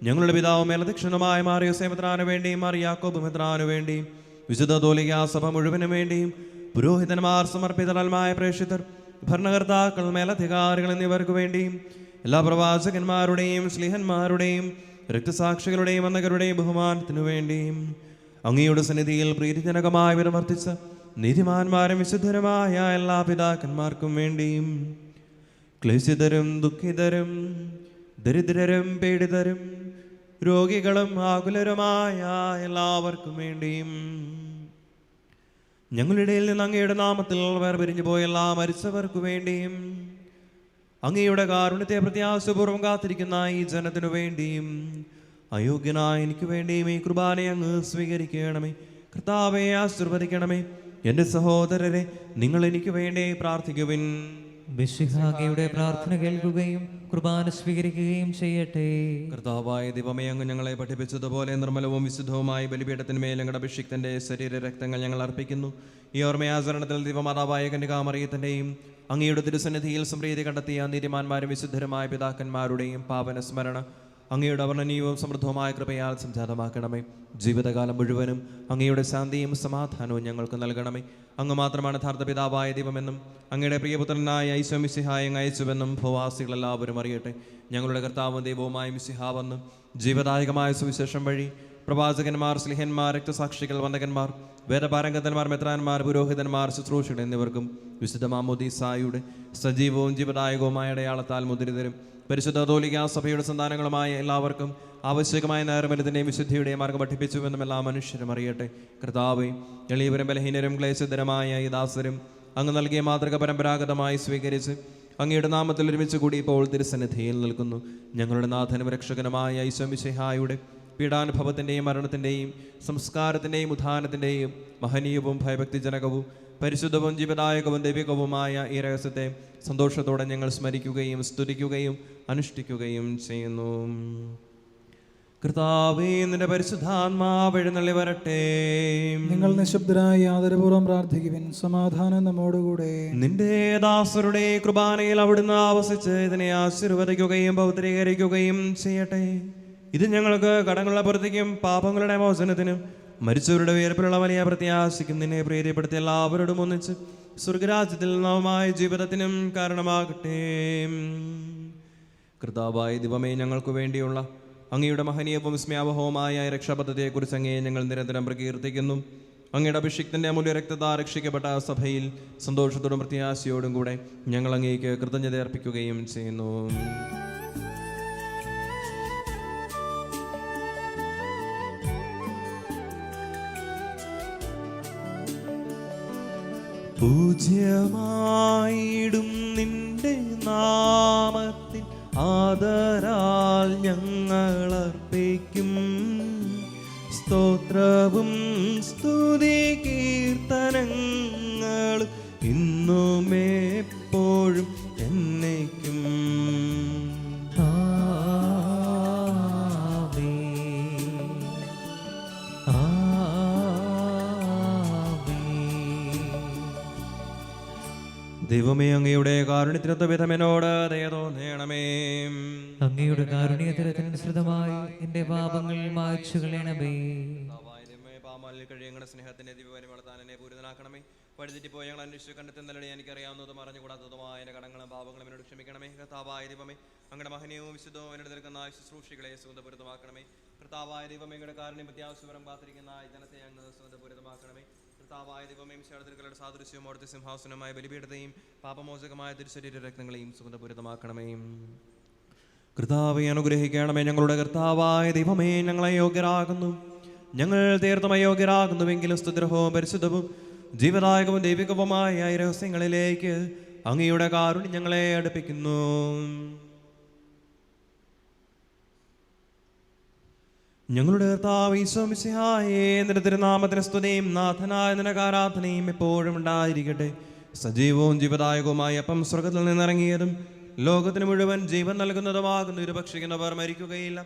ഞങ്ങളുടെ പിതാവും മേലധ്യക്ഷനുമായ മാർ യോസേ മെത്രാന് വേണ്ടിയും മാർ യാക്കോബ് മെത്രാന് വേണ്ടിയും വിശുദ്ധ കത്തോലിക്കാ സഭ മുഴുവനും വേണ്ടിയും പുരോഹിതന്മാർ, സമർപ്പിതരന്മായ പ്രേക്ഷിതർ, ഭരണകർത്താക്കൾ, മേലധികാരികൾ എന്നിവർക്ക് വേണ്ടിയും എല്ലാ പ്രവാചകന്മാരുടെയും ശ്ലീഹന്മാരുടെയും രക്തസാക്ഷികളുടെയും വന്ദകരുടെയും ബഹുമാനത്തിനു വേണ്ടിയും അങ്ങയുടെ സന്നിധിയിൽ പ്രീതിജനകമായി വിലമർത്തിച്ച നീതിമാന്മാരും വിശുദ്ധരുമായ എല്ലാ പിതാക്കന്മാർക്കും വേണ്ടിയും ക്ലേശിതരും ദുഃഖിതരും ദരിദ്രരും പീഡിതരും രോഗികളും ആകുലരുമായ എല്ലാവർക്കും വേണ്ടിയും ഞങ്ങളുടെ ഇടയിൽ നിന്ന് അങ്ങയുടെ നാമത്തിൽ വേർപിരിഞ്ഞു പോയ എല്ലാ മരിച്ചവർക്കു വേണ്ടിയും അങ്ങയുടെ കാരുണ്യത്തെ പ്രത്യാശപൂർവ്വം കാത്തിരിക്കുന്ന ഈ ജനത്തിനു വേണ്ടിയും അയോഗ്യനായ എനിക്ക് വേണ്ടിയും ഈ കുർബാനയെ അങ്ങ് സ്വീകരിക്കണമേ. കർത്താവെ, ആശീർവദിക്കണമേ. എൻ്റെ സഹോദരരെ, നിങ്ങൾ എനിക്ക് വേണ്ടി പ്രാർത്ഥിക്കുവിൻ. മിശിഹായുടെ പ്രാർത്ഥന കേൾക്കുകയും കുർബാന സ്വീകരിക്കുകയും ചെയ്യട്ടെ. കർത്താവായ ദൈവമേ, അങ്ങ് ഞങ്ങളെ പഠിപ്പിച്ചതുപോലെ നിർമ്മലവും വിശുദ്ധവുമായി ബലിപീഠത്തിന്മേൽ ഞങ്ങളുടെ അഭിഷിക്തന്റെ ശരീര രക്തങ്ങൾ ഞങ്ങൾ അർപ്പിക്കുന്നു. ഈ ഓർമ്മയാചരണത്തിൽ ദൈവമാതാവായ കന്യകാമറിയത്തിൻ്റെയും അങ്ങയുടെ തിരുസന്നിധിയിൽ സംപ്രീതി കണ്ടെത്തിയ നീതിമാന്മാരും വിശുദ്ധരുമായ പിതാക്കന്മാരുടെയും പാവന സ്മരണ അങ്ങയുടെ അവർണ്ണനീയവും സമൃദ്ധവുമായ കൃപയാൽ സംജാതമാക്കണമേ. ജീവിതകാലം മുഴുവനും അങ്ങയുടെ ശാന്തിയും സമാധാനവും ഞങ്ങൾക്ക് നൽകണമേ. അങ്ങ് മാത്രമാണ് യഥാർത്ഥ പിതാവായ ദൈവമെന്നും അങ്ങയുടെ പ്രിയപുത്രനായ ഈശോ മിശിഹായെ അങ്ങ് അയച്ചുവെന്നും ഭൂവാസികളെല്ലാവരും അറിയട്ടെ. ഞങ്ങളുടെ കർത്താവും ദൈവവുമായ മിശിഹാ വന്ന് ജീവദായകമായ സുവിശേഷം വഴി പ്രവാചകന്മാർ, സ്ലിഹന്മാർ, രക്തസാക്ഷികൾ, വന്ദകന്മാർ, വേദപാരംഗതന്മാർ, മെത്രാന്മാർ, പുരോഹിതന്മാർ, ശുശ്രൂഷകൾ എന്നിവർക്കും വിശുദ്ധ മാമോദീസായുടെ സജീവവും ജീവദായകവുമായ അടയാളത്താൽ മുദ്രിതരും പരിശുദ്ധ കത്തോലിക്കാ സഭയുടെ സന്താനങ്ങളുമായ എല്ലാവർക്കും ആവശ്യകമായ നേർമലത്തിൻ്റെയും വിശുദ്ധിയുടെയും മാർഗം പഠിപ്പിച്ചുവെന്നും എല്ലാ മനുഷ്യരും അറിയട്ടെ. കർത്താവേ, എളിയവരും ബലഹീനരും ക്ലേശിതരമായ ഈ ദാസരും അങ്ങ് നൽകിയ മാതൃക പരമ്പരാഗതമായി സ്വീകരിച്ച് അങ്ങയുടെ നാമത്തിൽ ഒരുമിച്ച് കൂടി ഇപ്പോൾ തിരുസന്നിധിയിൽ നിൽക്കുന്നു. ഞങ്ങളുടെ നാഥനും രക്ഷകനുമായ ഈശോ മിശിഹായുടെ പീഡാനുഭവത്തിൻ്റെയും മരണത്തിൻ്റെയും സംസ്കാരത്തിൻ്റെയും ഉത്ഥാനത്തിൻ്റെയും മഹനീയവും ഭയഭക്തിജനകവും പരിശുദ്ധവും ജീവദായകവും ദൈവികവുമായ ഈ രഹസ്യത്തെ സന്തോഷത്തോടെ ഞങ്ങൾ സ്മരിക്കുകയും സ്തുതിക്കുകയും അനുഷ്ഠിക്കുകയും ചെയ്യുന്നു. കർത്താവേ, നിന്റെ പരിശുദ്ധാത്മാവ് എഴുന്നള്ളി വരട്ടെ. നിങ്ങൾ നിശബ്ദരായി ആദരപൂർവ്വം പ്രാർത്ഥിക്കുവിൻ. സമാധാനം നമ്മോടുകൂടെ. നിന്റെ ദാസരുടെ കുർബാനയിൽ അവിടുന്ന് ആവസിച്ച് ഇതിനെ ആശീർവദിക്കുകയും പൗത്രീകരിക്കുകയും ചെയ്യട്ടെ. ഇത് ഞങ്ങൾക്ക് കടങ്ങളുടെ പുറത്തേക്കും പാപങ്ങളുടെ മോചനത്തിനും മരിച്ചവരുടെ ഉയർപ്പിലുള്ള വലിയ പ്രത്യാശയ്ക്കും നിന്നെ പ്രീതിപ്പെടുത്തിയ എല്ലാവരോടും ഒന്നിച്ച് സ്വർഗരാജ്യത്തിൽ നവമായ ജീവിതത്തിനും കാരണമാകട്ടെ. കർത്താവായ ദൈവമേ, ഞങ്ങൾക്ക് വേണ്ടിയുള്ള അങ്ങയുടെ മഹനീയവും വിസ്മയാവഹവുമായ രക്ഷാപദ്ധതിയെക്കുറിച്ച് അങ്ങേ ഞങ്ങൾ നിരന്തരം പ്രകീർത്തിക്കുന്നു. അങ്ങയുടെ അഭിഷിക്തന്റെ അമൂല്യ രക്തത്താൽ രക്ഷിക്കപ്പെട്ട ആ സഭയിൽ സന്തോഷത്തോടും പ്രത്യാശയോടും കൂടെ ഞങ്ങൾ അങ്ങേക്ക് കൃതജ്ഞത അർപ്പിക്കുകയും ചെയ്യുന്നു. പൂജ്യമായിടും നിന്റെ നാമത്തിൽ ആദരാൽ ഞങ്ങൾ അർപ്പിക്കും സ്തോത്രവും സ്തുതി കീർത്തനങ്ങളും ഇന്നും എപ്പോഴും എന്നേക്കും. ദൈവമേ, അങ്ങയുടെ കാരുണ്യത്തിനൊത്ത വിധം എന്നോട് ദയ തോന്നണമേ. അങ്ങയുടെ കാരുണ്യത്തിനനുസൃതമായി എന്റെ പാപങ്ങൾ മായ്ച്ചു കളയണമേ. കഴിയങ്ങളുടെ സ്നേഹത്തിന്റെ ദിവ്യവരം വളർത്താൻ എന്നെ പൂരിതനാക്കണമേ. വഴിതെറ്റിപ്പോയി ഞങ്ങൾ അന്വേഷിച്ച് കണ്ടെത്തുന്നതിലൂടെ എനിക്കറിയാവുന്നതും അറിഞ്ഞുകൂടാത്തതുമായ എന്റെ കടങ്ങളും പാപങ്ങളും എന്നോട് ക്ഷമിക്കണമേ. കർത്താവായ ദൈവമേ, അങ്ങയുടെ മഹനീയവും വിശുദ്ധവും എന്നോട് നിൽക്കുന്ന ശുശ്രൂഷികളെ സുഗന്ധപൂരിതമാക്കണമേ. കർത്താവായ ദൈവമേ, അങ്ങയുടെ കാരുണ്യം അത്യാവശ്യപരം കാത്തിരിക്കുന്ന ഈ ജനത്തെ അങ്ങ് സുഗന്ധപൂരിതമാക്കണമേ. കർത്താവായ ദൈവമേയും ശാരദൃക്കളുടെ സാദൃശ്യവും അവിടുത്തെ സിംഹാസനമായ ബലിപീഠത്തെയും പാപമോചകമായ തിരുശരീര രക്തങ്ങളെയും സുഗന്ധപൂരിതമാക്കണമേ. കർത്താവെ അനുഗ്രഹിക്കണമേ. ഞങ്ങളുടെ കർത്താവായ ദൈവമേ, ഞങ്ങളെ യോഗ്യരാകുന്നു. ഞങ്ങൾ തീർത്തും അയോഗ്യരാകുന്നുവെങ്കിലും സ്തുതിർഹവും പരിശുദ്ധവും ജീവദായകവും ദൈവികവുമായ ഈ രഹസ്യങ്ങളിലേക്ക് അങ്ങയുടെ കാരുണ്യം ഞങ്ങളെ അടുപ്പിക്കുന്നു. ഞങ്ങളുടെ കർത്താവ് ഈശോ മിശിഹായേ, നിന്റെ തിരുനാമത്തിന് സ്തുതിയും നാഥനായ നിനക്ക് ആരാധനയും എപ്പോഴും ഉണ്ടായിരിക്കട്ടെ. സജീവവും ജീവദായകവുമായ അപ്പം സ്വർഗത്തിൽ നിന്നിറങ്ങിയതും ലോകത്തിന് മുഴുവൻ ജീവൻ നൽകുന്നതുമാകുന്നു. ഇത് ഭക്ഷിക്കുന്നവർ മരിക്കുകയില്ല,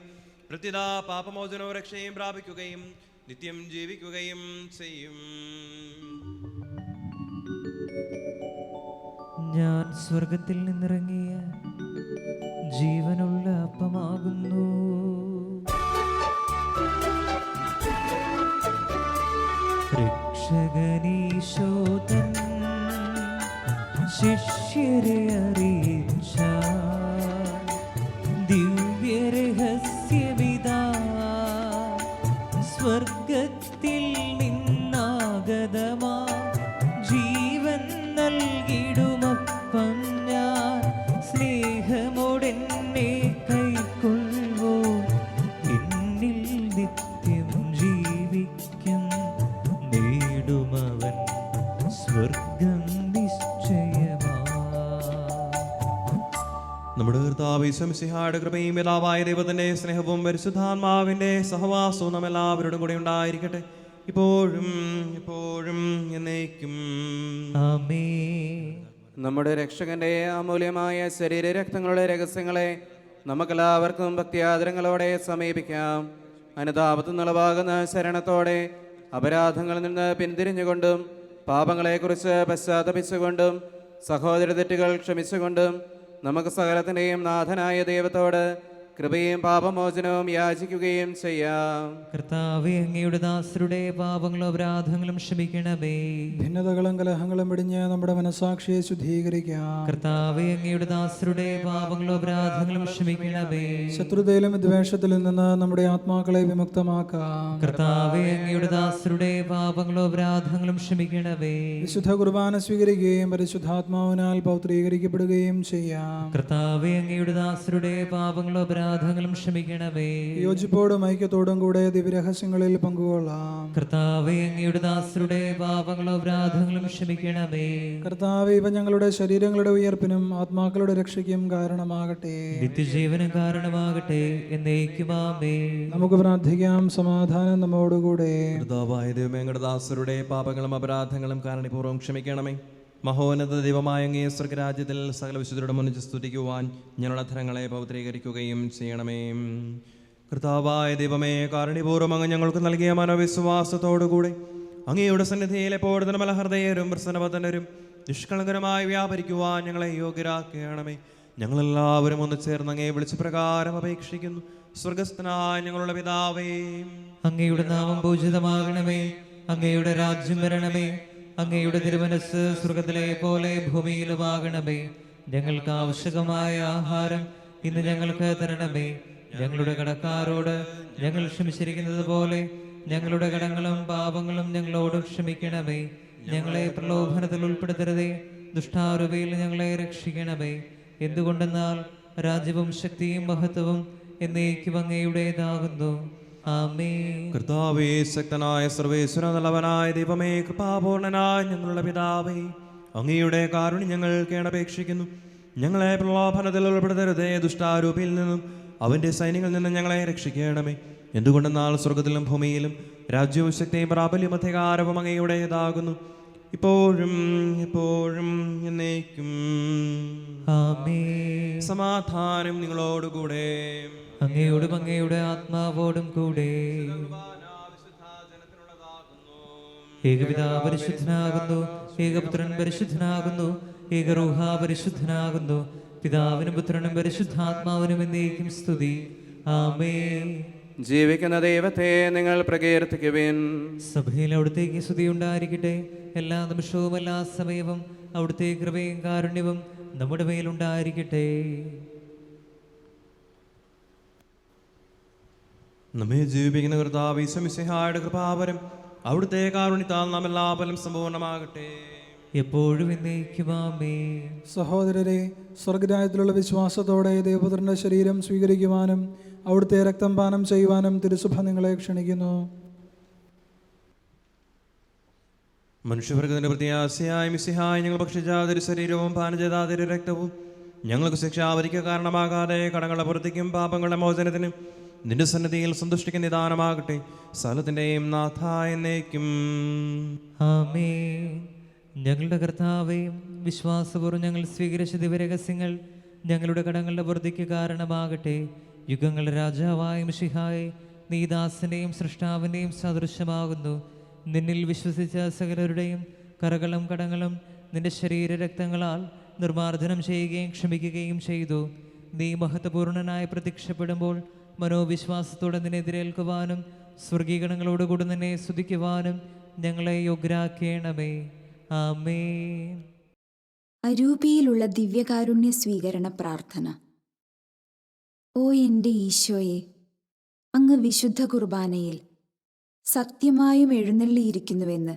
പ്രത്യുത പാപമോചനവും രക്ഷയും പ്രാപിക്കുകയും നിത്യം ജീവിക്കുകയും ചെയ്യും. ഞാൻ സ്വർഗത്തിൽ നിന്നിറങ്ങിയ ജീവനുള്ള അപ്പമാകുന്നു. രക്ഷകനീശോതൻ ശിഷ്യരെ അറിയിച്ച ദിവ്യരഹസ്യവിതാ സ്വർഗത്തിൽ നിന്നാഗതമാ ജീവൻ നൽകിടുമപ്പം ഞാൻ സ്നേഹമോടെന്നെ കൈക്കൊള്ളുവോ എന്നിൽ നിത്യം ജീവിക്കും നേടുമവൻ സ്വർഗം നിശ്ചയമാ. നമ്മുടെ കർത്താവ് ഈശോ മിശിഹായുടെ കൃപയും പിതാവായ ദൈവത്തിന്റെ സ്നേഹവും പരിശുദ്ധാത്മാവിന്റെ സഹവാസവും നാം എല്ലാവരോടും കൂടെ ഉണ്ടായിരിക്കട്ടെ, ഇപ്പോഴും എപ്പോഴും എന്നേക്കും. ആമേൻ. നമ്മുടെ രക്ഷകന്റെ അമൂല്യമായ ശരീരരക്തങ്ങളുടെ രഹസ്യങ്ങളെ നമുക്കെല്ലാവർക്കും ഭക്തിയാദരങ്ങളോടെ സമീപിക്കാം. അനുതാപത്തു നിളവാകുന്ന ശരണത്തോടെ അപരാധങ്ങളിൽ നിന്ന് പിന്തിരിഞ്ഞുകൊണ്ടും പാപങ്ങളെക്കുറിച്ച് പശ്ചാത്തപിച്ചുകൊണ്ടും സഹോദര തെറ്റുകൾ ക്ഷമിച്ചുകൊണ്ടും നമുക്ക് സകലത്തിൻ്റെയും നാഥനായ ദൈവത്തോട് കൃപയും പാപമോചനവും യാചിക്കുകയും ചെയ്യാം. കർത്താവേ, അങ്ങയുടെ ദാസരുടെ പാപങ്ങളും അപരാധങ്ങളും ക്ഷമിക്കണമേ. ഭിന്നതകളും കലഹങ്ങളും വെടിഞ്ഞ് നമ്മുടെ മനസാക്ഷിയെ ശുദ്ധീകരിക്കാം. കർത്താവേ, അങ്ങയുടെ ദാസരുടെ പാപങ്ങളും അപരാധങ്ങളും ക്ഷമിക്കണമേ. ശത്രുതയിലും വിദ്വേഷത്തിലും നിന്ന് നമ്മുടെ ആത്മാക്കളെ വിമുക്തമാക്കാം. കർത്താവേ, അങ്ങയുടെ ദാസരുടെ പാപങ്ങളും അപരാധങ്ങളും ക്ഷമിക്കണമേ. വിശുദ്ധ കുർബാന സ്വീകരിക്കുകയും പരിശുദ്ധാത്മാവിനാൽ പൗത്രീകരിക്കപ്പെടുകയും ചെയ്യാം. കർത്താവേ, അങ്ങയുടെ ദാസരുടെ പാപങ്ങളും അപരാധങ്ങളും ക്ഷമിക്കണമേ. യോജിപ്പോടും ഐക്യത്തോടും കൂടെ ദിവ്യരഹസ്യങ്ങളിൽ പങ്കുകൊള്ളാം. കർത്താവേ, അങ്ങയുടെ ദാസരുടെ പാപങ്ങളും അപരാധങ്ങളും ക്ഷമിക്കണമേ. കർത്താവേ, ഇവ ഞങ്ങളുടെ ശരീരങ്ങളുടെ ഉയർപ്പിനും ആത്മാക്കളുടെ രക്ഷയ്ക്കും കാരണമാകട്ടെ, നിത്യജീവനും കാരണമാകട്ടെ. എന്നേക്കും ആമേൻ. നമുക്ക് പ്രാർത്ഥിക്കാം. സമാധാനം നമ്മോടുകൂടെ. കർത്താവായ ദൈവമേ, ഞങ്ങളുടെ ദാസരുടെ പാപങ്ങളും അപരാധങ്ങളും കാരണപൂർവ്വം ക്ഷമിക്കണമേ. മഹോന്നത ദൈവമായ അങ്ങേ സ്വർഗരാജ്യത്തിൽ സകല വിശുദ്ധരുടെ മുന്നിച്ച് സ്തുതിക്കുവാൻ ഞങ്ങളുടെ അധരങ്ങളെ പവിത്രീകരിക്കുകയും ചെയ്യണമേ. കർത്താവായ ദൈവമേ, കാരുണ്യപൂർവ്വം അങ്ങ് ഞങ്ങൾക്ക് നൽകിയ മനോവിശ്വാസത്തോടുകൂടെ അങ്ങയുടെ സന്നിധിയിൽ എപ്പോഴും മലഹൃദയരും പ്രസന്നവതനരും നിഷ്കളങ്കരമായി വ്യാപരിക്കുവാൻ ഞങ്ങളെ യോഗ്യരാക്കണമേ. ഞങ്ങളെല്ലാവരും ഒന്ന് ചേർന്ന് അങ്ങയെ വിളിച്ച പ്രകാരം അപേക്ഷിക്കുന്നു. സ്വർഗസ്ഥനായ ഞങ്ങളുടെ പിതാവേ, അങ്ങയുടെ നാമം പൂജിതമാകണമേ. അങ്ങയുടെ രാജ്യം വരണമേ. അങ്ങയുടെ തിരുമനസ്സ് സ്വർഗത്തിലെ പോലെ ഭൂമിയിലുമാകണമേ. ഞങ്ങൾക്ക് ആവശ്യകമായ ആഹാരം ഇന്ന് ഞങ്ങൾക്ക് തരണമേ. ഞങ്ങളുടെ കടക്കാരോട് ഞങ്ങൾ ക്ഷമിച്ചിരിക്കുന്നത് പോലെ ഞങ്ങളുടെ കടങ്ങളും പാപങ്ങളും ഞങ്ങളോട് ക്ഷമിക്കണമേ. ഞങ്ങളെ പ്രലോഭനത്തിൽ ഉൾപ്പെടുത്തരുതേ, ദുഷ്ടാരൂപയിൽ ഞങ്ങളെ രക്ഷിക്കണമേ. എന്തുകൊണ്ടെന്നാൽ രാജ്യവും ശക്തിയും മഹത്വവും എന്നേക്കും അങ്ങയുടേതാകുന്നു. ആമേൻ. കർത്താവേ, ശക്തനായ സർവേശ്വര നല്ലവനായ ദൈവമേ, കൃപാപൂർണനായ ഞങ്ങളുടെ പിതാവേ, അങ്ങയുടെ കാരുണ്യം ഞങ്ങൾ കേണപേക്ഷിക്കുന്നു. ഞങ്ങളെ പ്രലോഭനത്തിൽ ഉൾപ്പെടുത്തരുതേ, ദുഷ്ടാരൂപിയിൽ നിന്നും അവന്റെ സൈന്യങ്ങളിൽ നിന്നും ഞങ്ങളെ രക്ഷിക്കണമേ. എന്തുകൊണ്ടെന്നാൽ സ്വർഗത്തിലും ഭൂമിയിലും രാജ്യവും ശക്തിയും പ്രാബല്യം അധികാരവും അങ്ങയുടേതാകുന്നു, ഇപ്പോഴും എപ്പോഴും എന്നേക്കും. ആമേൻ. സമാധാനം നിങ്ങളോടുകൂടെ. അങ്ങയോടും അങ്ങയുടെ ആത്മാവോടും കൂടെ. ഏകപിതാവ് പരിശുദ്ധനാകുന്നു, ഏകപുത്രൻ പരിശുദ്ധനാകുന്നു, ഏകറൂഹ പരിശുദ്ധനാകുന്നു. പിതാവിനും പുത്രനും പരിശുദ്ധാത്മാവിനും എന്നേക്കും സ്തുതി. ആമേൻ. ജീവിക്കുന്ന ദൈവത്തെ നിങ്ങൾ പ്രകീർത്തിക്കുവിൻ. സഭയിൽ അവിടുത്തേക്ക് സ്തുതി ഉണ്ടായിരിക്കട്ടെ. എല്ലാ നിമിഷവും എല്ലാ സമയവും അവിടുത്തെ കൃപയും കാരുണ്യവും നമ്മുടെ മേലുണ്ടായിരിക്കട്ടെ. നമ്മെ ജീവിപ്പിക്കുന്ന കർത്താവ് ഈശോ മിശിഹായുടെ കൃപാവരം അവിടുത്തെ കാരുണ്യത്താൽ നാം എല്ലാവരും സമ്പൂർണ്ണമാകട്ടെ. എപ്പോഴും എന്നേക്കും ആമേൻ. സഹോദരരെ, സ്വർഗരാജ്യത്തിലുള്ള വിശ്വാസത്തോടെ ദൈവപുത്രന്റെ ശരീരം സ്വീകരിക്കുവാനും അവിടുത്തെ രക്തം പാനം ചെയ്യുവാനും തിരുസഭ നിങ്ങളെ ക്ഷണിക്കുന്നു. മനുഷ്യവർഗത്തിന്റെ പ്രത്യാശയായ മിശിഹായ ഞങ്ങൾ ഭക്ഷിച്ച തിരു ശരീരവും പാനം ചെയ്ത തിരു രക്തവും ഞങ്ങൾക്ക് ശിക്ഷാവധിക്ക് കാരണമാകാതെ കടങ്ങളുടെ പുറത്തേക്കും പാപങ്ങളുടെ മോചനത്തിനും നിന്റെ സന്നിധിയിൽ സന്തുഷ്ടിക്കുന്ന നിദാനമാകട്ടെ. സകലത്തിന്റെയും നാഥ എന്നേക്കും. ആമേൻ. ഞങ്ങളുടെ കർത്താവേ, വിശ്വാസപൂർവ്വം ഞങ്ങൾ സ്വീകരിച്ച ദിവ്യരഹസ്യങ്ങൾ ഞങ്ങളുടെ കടങ്ങളുടെ വൃദ്ധിക്ക് കാരണമാകട്ടെ. യുഗങ്ങളുടെ രാജാവായ മിശിഹായെ, നീ ദാസന്റെയും സൃഷ്ടാവിൻ്റെയും സദൃശമാകുന്നു. നിന്നിൽ വിശ്വസിച്ച സകലരുടെയും കറകളും കടങ്ങളും നിന്റെ ശരീരരക്തങ്ങളാൽ നിർമ്മാർജ്ജനം ചെയ്യുകയും ക്ഷമിക്കുകയും ചെയ്തു. നീ മഹത്വപൂർണനായി പ്രത്യക്ഷപ്പെടുമ്പോൾ മനോവിശ്വാസത്തോടെ നിന്നെ എതിരേൽക്കുവാനും സ്വർഗീകണങ്ങളോടുകൂടി നിന്നെ സ്തുതിക്കുവാനും ഞങ്ങളെ യോഗ്യരാക്കേണമേ. ആമേൻ. അരൂപിയിലുള്ള ദിവ്യകാരുണ്യ സ്വീകരണ പ്രാർത്ഥന. ഓ എൻ്റെ ഈശോയെ, അങ്ങ് വിശുദ്ധ കുർബാനയിൽ സത്യമായും എഴുന്നള്ളിയിരിക്കുന്നുവെന്ന്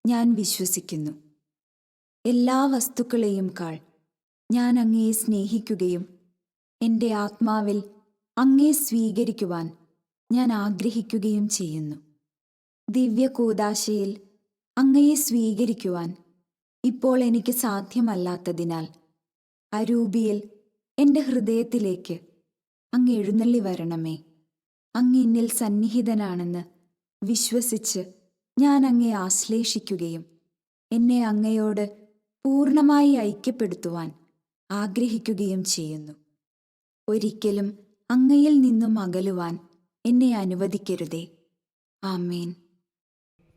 ഞാൻ വിശ്വസിക്കുന്നു. എല്ലാ വസ്തുക്കളെയും കാൾ ഞാൻ അങ്ങയെ സ്നേഹിക്കുകയും എൻ്റെ ആത്മാവിൽ അങ്ങയെ സ്വീകരിക്കുവാൻ ഞാൻ ആഗ്രഹിക്കുകയും ചെയ്യുന്നു. ദിവ്യകൂദാശയിൽ അങ്ങയെ സ്വീകരിക്കുവാൻ ഇപ്പോൾ എനിക്ക് സാധ്യമല്ലാത്തതിനാൽ അരൂപിയിൽ എൻ്റെ ഹൃദയത്തിലേക്ക് അങ്ങ് എഴുന്നള്ളി വരണമേ. അങ്ങ് എന്നിൽ സന്നിഹിതനാണെന്ന് വിശ്വസിച്ച് ഞാൻ അങ്ങയെ ആശ്ലേഷിക്കുകയും എന്നെ അങ്ങയോട് പൂർണ്ണമായി ഐക്യപ്പെടുത്തുവാൻ ആഗ്രഹിക്കുകയും ചെയ്യുന്നു. ഒരിക്കലും അങ്ങയിൽ നിന്നും അകലുവാൻ എന്നെ അനുവദിക്കരുതേ. ആമേൻ.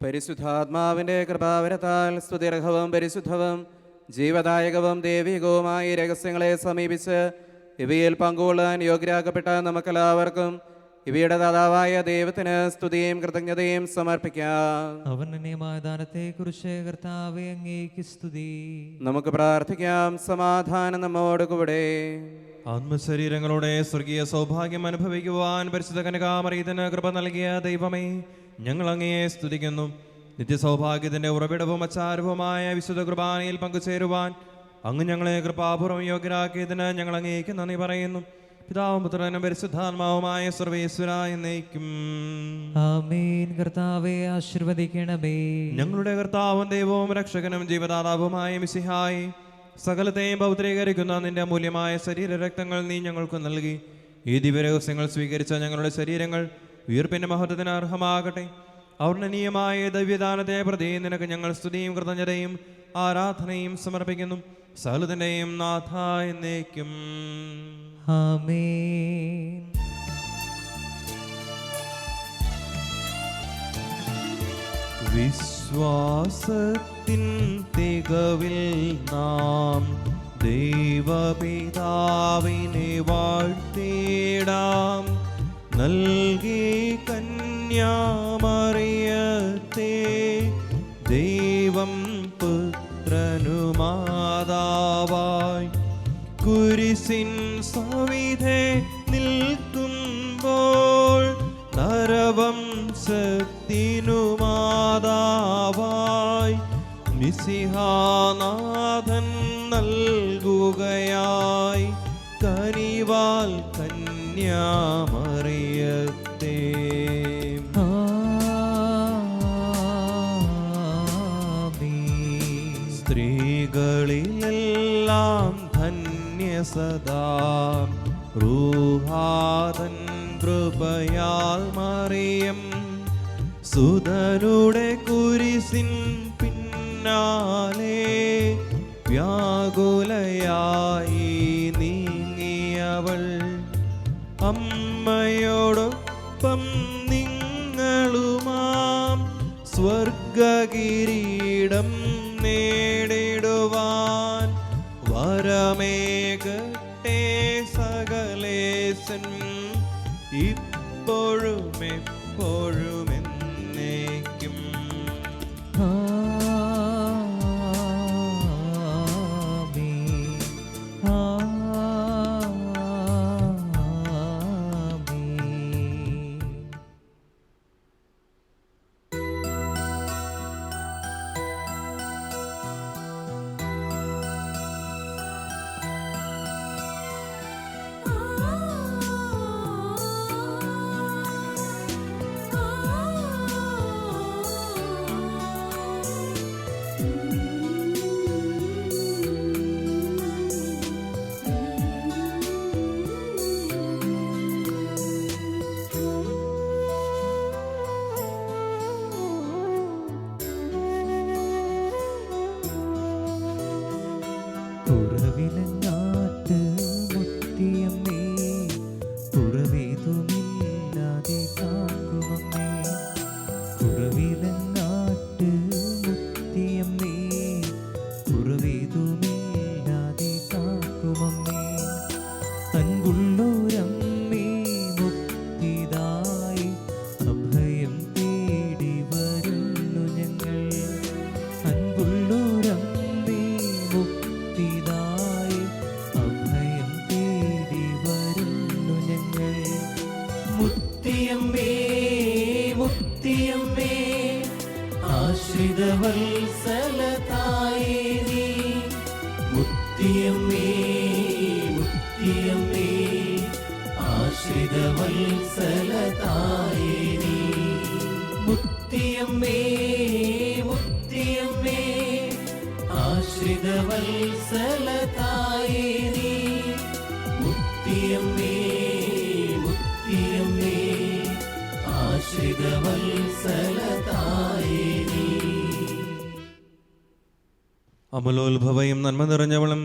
പരിശുദ്ധാത്മാവിന്റെ കൃപാവരത്താൽ സ്തുതിർഹവും പരിശുദ്ധവും ജീവദായകവും ദൈവികവുമായ രഹസ്യങ്ങളെ സമീപിച്ച് ഇവയിൽ പങ്കുകൊള്ളാൻ യോഗ്യരാക്കപ്പെട്ട നമുക്കെല്ലാവർക്കും ഇവയുടെ ദാതാവായ ദൈവത്തിന് സ്തുതിയും കൃതജ്ഞതയും സമർപ്പിക്കാം. അവനന്യമായ ദാനത്തെക്കുറിച്ച് കർത്താവേ, അങ്ങേക്ക് സ്തുതി. നമുക്ക് പ്രാർത്ഥിക്കാം. സമാധാനം നമ്മോട് കൂടെ. ആത്മശരീരങ്ങളുടെ സ്വർഗീയ സൗഭാഗ്യം അനുഭവിക്കുവാൻ പരിശുദ്ധ കന്യകാമറിയത്തിന് കൃപ നൽകിയ ദൈവമേ, ഞങ്ങൾ അങ്ങയെ സ്തുതിക്കുന്നു. നിത്യസൗഭാഗ്യത്തിന്റെ ഉറവിടവും അച്ചാരവുമായ വിശുദ്ധ കുർബാനയിൽ പങ്കുചേരുവാൻ അങ്ങ് ഞങ്ങളെ കൃപാപൂർവ്വം യോഗ്യരാക്കിയതിന് ഞങ്ങൾ അങ്ങേക്ക് നന്ദി പറയുന്നു. പിതാവും പുത്രനും പരിശുദ്ധാത്മാവുമായ സർവേശ്വര എന്നേക്കും. ആമേൻ. കർത്താവേ, ആശീർവദിക്കണമേ. ഞങ്ങളുടെ കർത്താവും ദൈവവും രക്ഷകനും ജീവദാതാവുമായ മിശിഹായി, സകലത്തെയും പൗത്രീകരിക്കുന്ന നിന്റെ അമൂല്യമായ ശരീരരക്തങ്ങൾ നീ ഞങ്ങൾക്ക് നൽകി. ഈ ദിവ്യരഹസ്യങ്ങൾ സ്വീകരിച്ച ഞങ്ങളുടെ ശരീരങ്ങൾ ഉയർപ്പിന്റെ മഹത്വത്തിന് അർഹമാകട്ടെ. ഔർണനീയമായ ദിവ്യദാനത്തെ പ്രതി നിനക്ക് ഞങ്ങൾ സ്തുതിയും കൃതജ്ഞതയും ആരാധനയും സമർപ്പിക്കുന്നു. സകലത്തിന്റെയും നാഥ എന്നേക്കും. ആമേൻ. വിശ്വാസത്തിൻ തികവിൽ നാം ദൈവപിതാവിനെ വാഴ്ത്തിടാം. നൽകി കന്യാമറിയത്തെ ദൈവം പുത്രനുമാതാവായി കുരിശിൻ സവിധേ നിൽക്കും വംശത്തിനു മാതാവായി മിശിഹാനാഥൻ നൽകുകയായി കനിവാൽ കന്യാമറിയത്തെ. സ്ത്രീകളിലെല്ലാം ധന്യസദാ റൂഹാതൻ കൃപയാൽ മറിയം സുതരുടെ കുരിശിൻ പിന്നാലെ വ്യാകുലയായി നീങ്ങിയവൾ അമ്മയോടൊപ്പം നിങ്ങളുമാം സ്വർഗകിരീടം നേടിടുവാൻ വരമേകട്ടെ സകലേശൻ ഇപ്പോഴും എപ്പോഴും എന്നേക്കും. കുറവിലങ്ങാട്ട് മുത്തിയമ്മേ കുറവേതുമില്ലാതെ കാക്കുമമ്മേ. കുറവിലങ്ങാട്ട് മുത്തിയമ്മേ കുറവേതുമില്ലാതെ കാക്കുമമ്മേ. അൻപുള്ളോരമ്മേ മുക്തിദായി അഭയം തേടി വരുന്നു ഞങ്ങൾ. അൻപുള്ളോരമ്മേ മുക്തിദായി അഭയം തേടി വരുന്നു ഞങ്ങൾ. മുത്തിയമ്മേ മുത്തിയമ്മേ ആശ്രിതവത്സലതായേ നീ. മുത്തിയമ്മേ മുത്തിയമ്മേ ആശ്രിതവത്സലതായേ നീ. മുത്തിയമ്മേ മുത്തിയമ്മേ ആശ്രിതവത്സലതായേ നീ. മുത്തിയമ്മേ മുത്തിയമ്മേ ആശ്രിതവത്സലതായേ നീ. അമലോത്ഭവയും നന്മ നിറഞ്ഞവളും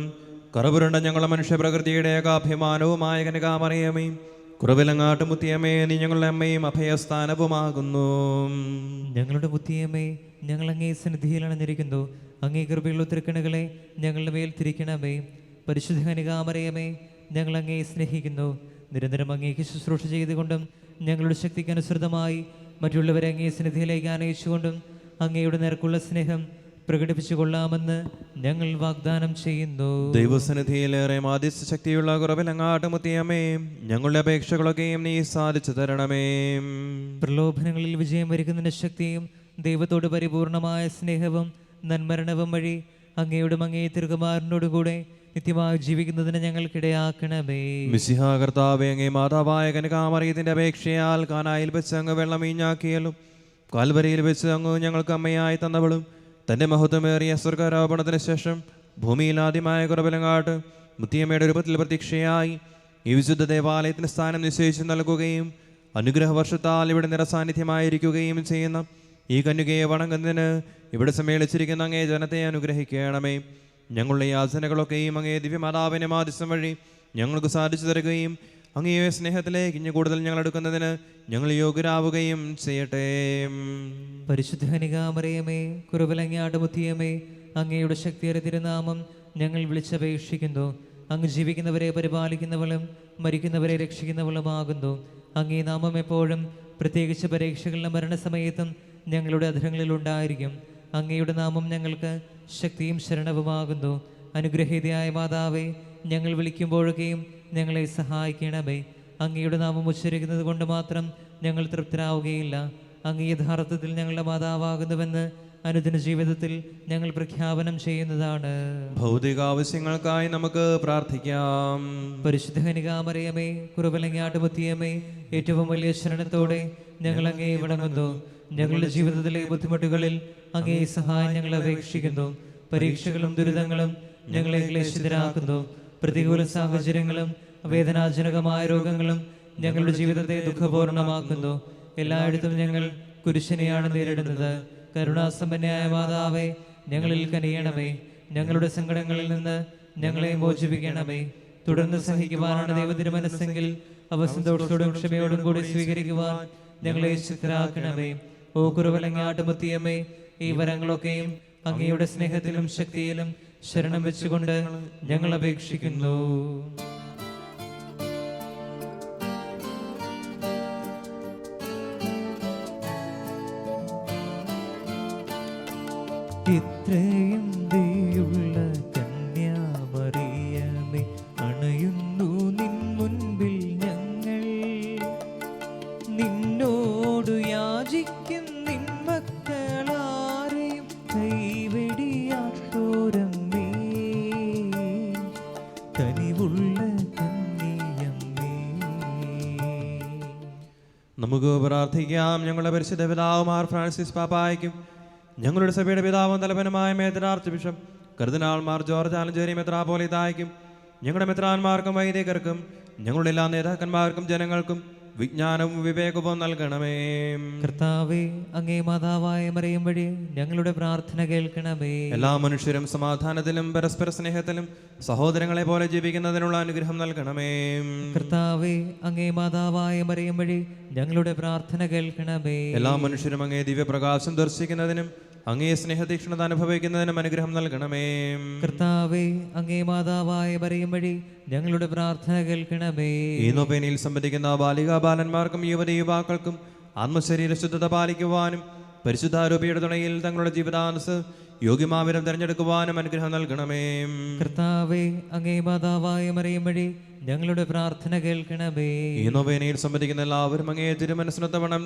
കറപുരണ്ട ഞങ്ങളെ മനുഷ്യപ്രകൃതിയുടെ ഏകാഭിമാനവുമായ കനകാമറിയമേ കുറവിലങ്ങാട്ട് മുത്തിയമ്മേ നീ ഞങ്ങളുടെ അമ്മയും അഭയസ്ഥാനവുമാകുന്നു. ഞങ്ങളുടെ മുത്തിയമ്മേ ഞങ്ങൾ അങ്ങേ സന്നിധിയിൽ അണഞ്ഞിരിക്കുന്നു. അങ്ങേ കൃപയുള്ള തിരുക്കണുകളെ ഞങ്ങളുടെ മേൽ തിരിക്കണമേ. പരിശുദ്ധ കനികാമറിയമേ ഞങ്ങൾ അങ്ങേ സ്നേഹിക്കുന്നു. നിരന്തരം അങ്ങേക്ക് ശുശ്രൂഷ ചെയ്തുകൊണ്ടും ഞങ്ങളുടെ ശക്തിക്ക് അനുസൃതമായി മറ്റുള്ളവരെ അങ്ങേ സന്നിധിയിലേക്ക് ആനയിച്ചുകൊണ്ടും അങ്ങയുടെ നിരക്കുള്ള സ്നേഹം പ്രകടിപ്പിച്ചു കൊള്ളാമെന്ന് ഞങ്ങൾ വാഗ്ദാനം ചെയ്യുന്നു. ദൈവസന്നിധിയിലേറെ മാധ്യസ്ഥ ശക്തിയുള്ള കുറവിലങ്ങാട്ട് മുത്തിയമ്മേ ഞങ്ങളുടെ അപേക്ഷകളൊക്കെയും നീ സാധിച്ചു തരണമേ. പ്രലോഭനങ്ങളിൽ വിജയം വരിക്കുന്നതിന്റെ ശക്തിയും ദൈവത്തോട് പരിപൂർണമായ സ്നേഹവും നന്മരണവും വഴി അങ്ങയുടെ അങ്ങേ തിരുകുമാരനോടുകൂടെ നിത്യമായി ജീവിക്കുന്നതിന് ഞങ്ങൾക്കിടയാക്കണമേ. മിശിഹാ കർത്താവേ അങ്ങേ മാതാവായ കനകാമറിയത്തിന്റെ അപേക്ഷയാൽ കാനായിൽ വെച്ച് അങ്ങ് വെള്ളം വീഞ്ഞാക്കിയാലും കാൽവരിയിൽ വെച്ച് അങ്ങ് ഞങ്ങൾക്ക് അമ്മയായി തന്നവളും തന്റെ മഹത്വമേറിയ സ്വർഗാരോപണത്തിന് ശേഷം ഭൂമിയിൽ ആദ്യമായ കുറവിലങ്ങാട്ട് മുത്തിയമ്മയുടെ രൂപത്തിൽ പ്രതീക്ഷയായി ഈ വിശുദ്ധ ദേവാലയത്തിന് സ്ഥാനം നിശ്ചയിച്ച് നൽകുകയും അനുഗ്രഹ വർഷത്താൽ ഇവിടെ നിറസാന്നിധ്യമായിരിക്കുകയും ചെയ്യുന്ന ഈ കന്യകയെ വണങ്ങുന്നതിന് ഇവിടെ സമ്മേളിച്ചിരിക്കുന്ന അങ്ങേ ജനത്തെ അനുഗ്രഹിക്കണമേ. ഞങ്ങളുടെ യാചനകളൊക്കെയും അങ്ങേ ദിവ്യമാതാവിന്റെ മാധ്യസ്ഥം വഴി ഞങ്ങൾക്ക് സാധിച്ചു തരുകയും അങ്ങയെ സ്നേഹത്തിലേക്ക് ഇനി കൂടുതൽ ഞങ്ങൾ എടുക്കുന്നതിന് ഞങ്ങൾ യോഗ്യരാവുകയും ചെയ്യട്ടെ. പരിശുദ്ധ കനികാമറിയമേ കുറവിലങ്ങാട്ട് മുത്തിയമ്മേ അങ്ങയുടെ ശക്തിയേറെ തിരുനാമം ഞങ്ങൾ വിളിച്ചപേക്ഷിക്കുന്നു. അങ്ങ് ജീവിക്കുന്നവരെ പരിപാലിക്കുന്നവളും മരിക്കുന്നവരെ രക്ഷിക്കുന്നവളുമാകുന്നു. അങ്ങേ നാമം എപ്പോഴും പ്രത്യേകിച്ച് പരീക്ഷകളിലും മരണസമയത്തും ഞങ്ങളുടെ അധരങ്ങളിൽ ഉണ്ടായിരിക്കും. അങ്ങയുടെ നാമം ഞങ്ങൾക്ക് ശക്തിയും ശരണവുമാകുന്നു. അനുഗ്രഹീതയായ മാതാവേ ഞങ്ങൾ വിളിക്കുമ്പോഴൊക്കെയും ഞങ്ങളെ സഹായിക്കണമേ. അങ്ങയുടെ നാമം ഉച്ചരിക്കുന്നത് കൊണ്ട് മാത്രം ഞങ്ങൾ തൃപ്തരാവുകയില്ല. അങ്ങ് യഥാർത്ഥത്തിൽ ഞങ്ങളുടെ മാതാവാകുന്നുവെന്ന് അനുദിന ജീവിതത്തിൽ ഞങ്ങൾ പ്രഖ്യാപനം ചെയ്യുന്നതാണ്. ഭൗതിക ആവശ്യങ്ങൾക്കായി നമുക്ക് പ്രാർത്ഥിക്കാം. പരിശുദ്ധ കന്യകാമറിയമേ, കുറവലങ്ങാട്ടുമുത്തിയമ്മേ, ഏറ്റവും വലിയ ശരണത്തോടെ ഞങ്ങൾ അങ്ങേ വണങ്ങുന്നു. ഞങ്ങളുടെ ജീവിതത്തിലെ ബുദ്ധിമുട്ടുകളിൽ അങ്ങേ സഹായം ഞങ്ങൾ അപേക്ഷിക്കുന്നു. പരീക്ഷകളും ദുരിതങ്ങളും ഞങ്ങളെ ക്ലേശിതരാക്കുന്നു. പ്രതികൂല സാഹചര്യങ്ങളും വേദനാജനകമായ രോഗങ്ങളും ഞങ്ങളുടെ ജീവിതത്തെ ദുഃഖപൂർണമാക്കുന്നു. എല്ലായിടത്തും ഞങ്ങൾ കുരിശിനെയാണ് നേരിടുന്നത്. കരുണാസമ്പന്നയായ മാതാവേ, ഞങ്ങളിൽ കനിയണമേ. ഞങ്ങളുടെ സങ്കടങ്ങളിൽ നിന്ന് ഞങ്ങളെ മോചിപ്പിക്കണമേ. തുടർന്ന് സഹിക്കുവാനാണ് ദൈവത്തിന്റെ മനസ്സെങ്കിൽ അവ സന്തോഷത്തോടും ക്ഷമയോടും കൂടി സ്വീകരിക്കുവാൻ ഞങ്ങളെ ശക്തരാക്കണമേ. ഓ കുറവലങ്ങാട്ടുമുത്തിയമ്മേ, ഈ വരങ്ങളൊക്കെയും അങ്ങയുടെ സ്നേഹത്തിലും ശക്തിയിലും ശരണം വെച്ചുകൊണ്ട് ഞങ്ങൾ അപേക്ഷിക്കുന്നു. ഇത്രയും ദയുള്ള കന്യാമറിയമേ, അണയുന്നു നിൻ മുൻപിൽ ഞങ്ങൾ. നിന്നോടു യാചിക്കും നിൻ മക്കളാരെയും കൈവെടിയാത്തോരമ്മേ, കനിവുള്ള കന്യയമ്മേ. നമുക്ക് പ്രാർത്ഥിക്കാം. ഞങ്ങളുടെ പരിശുദ്ധ പിതാവുമാർ ഫ്രാൻസിസ് പാപ്പായ്ക്കും ഞങ്ങളുടെ സഭയുടെ പിതാവും തലവനുമായ മേജർ ആർച്ച് ബിഷപ്പ് കർദിനാൾമാർ ജോർജ് ആലഞ്ചേരി മെത്രാപ്പോലീത്തായ്ക്കും ഞങ്ങളുടെ മെത്രാന്മാർക്കും വൈദികർക്കും ഞങ്ങളുടെ എല്ലാ നേതാക്കന്മാർക്കും ജനങ്ങൾക്കും വിജ്ഞാനവും വിവേകവും നൽകണമേ. കർത്താവേ, അങ്ങേ മാതാവായ മറിയം വഴി ഞങ്ങളുടെ പ്രാർത്ഥന കേൾക്കണമേ. എല്ലാ മനുഷ്യരും സമാധാനത്തിലും പരസ്പര സ്നേഹത്തിലും സഹോദരങ്ങളെ പോലെ ജീവിക്കുന്നതിനുള്ള അനുഗ്രഹം നൽകണമേ. കർത്താവേ, അങ്ങേ മാതാവായ മറിയം വഴി ഞങ്ങളുടെ പ്രാർത്ഥന കേൾക്കണമേ. എല്ലാ മനുഷ്യരും അങ്ങേ ദിവ്യപ്രകാശം ദർശിക്കുന്നതിനും അങ്ങേ സ്നേഹതീക്ഷ്ണത അനുഭവിക്കുന്നതിനും അനുഗ്രഹം നൽകണമേ. കർത്താവേ, അങ്ങേ മാതാവായ മറിയം വഴി ഞങ്ങളുടെ പ്രാർത്ഥന കേൾക്കണമേ. ഈ നൊവേനയിൽ സംബന്ധിക്കുന്ന ബാലികാ ബാലന്മാർക്കും യുവതി യുവാക്കൾക്കും ആത്മശരീര ശുദ്ധത പാലിക്കുവാനും പരിശുദ്ധാരൂപിയുടെ തുണയിൽ തങ്ങളുടെ ജീവിതാനുസ് യോഗ്യമാവിധം തിരഞ്ഞെടുക്കുവാനും അനുഗ്രഹം നൽകണമേ. കർത്താവേ, അങ്ങേ മാതാവായ മറിയം വഴി ഞങ്ങളുടെ പ്രാർത്ഥന കേൾക്കണമേ. ഈ നൊവേനയിൽ സംബന്ധിക്കുന്ന എല്ലാവരും അങ്ങേ തിരുമനസ്സിനൊത്തവണ്ണം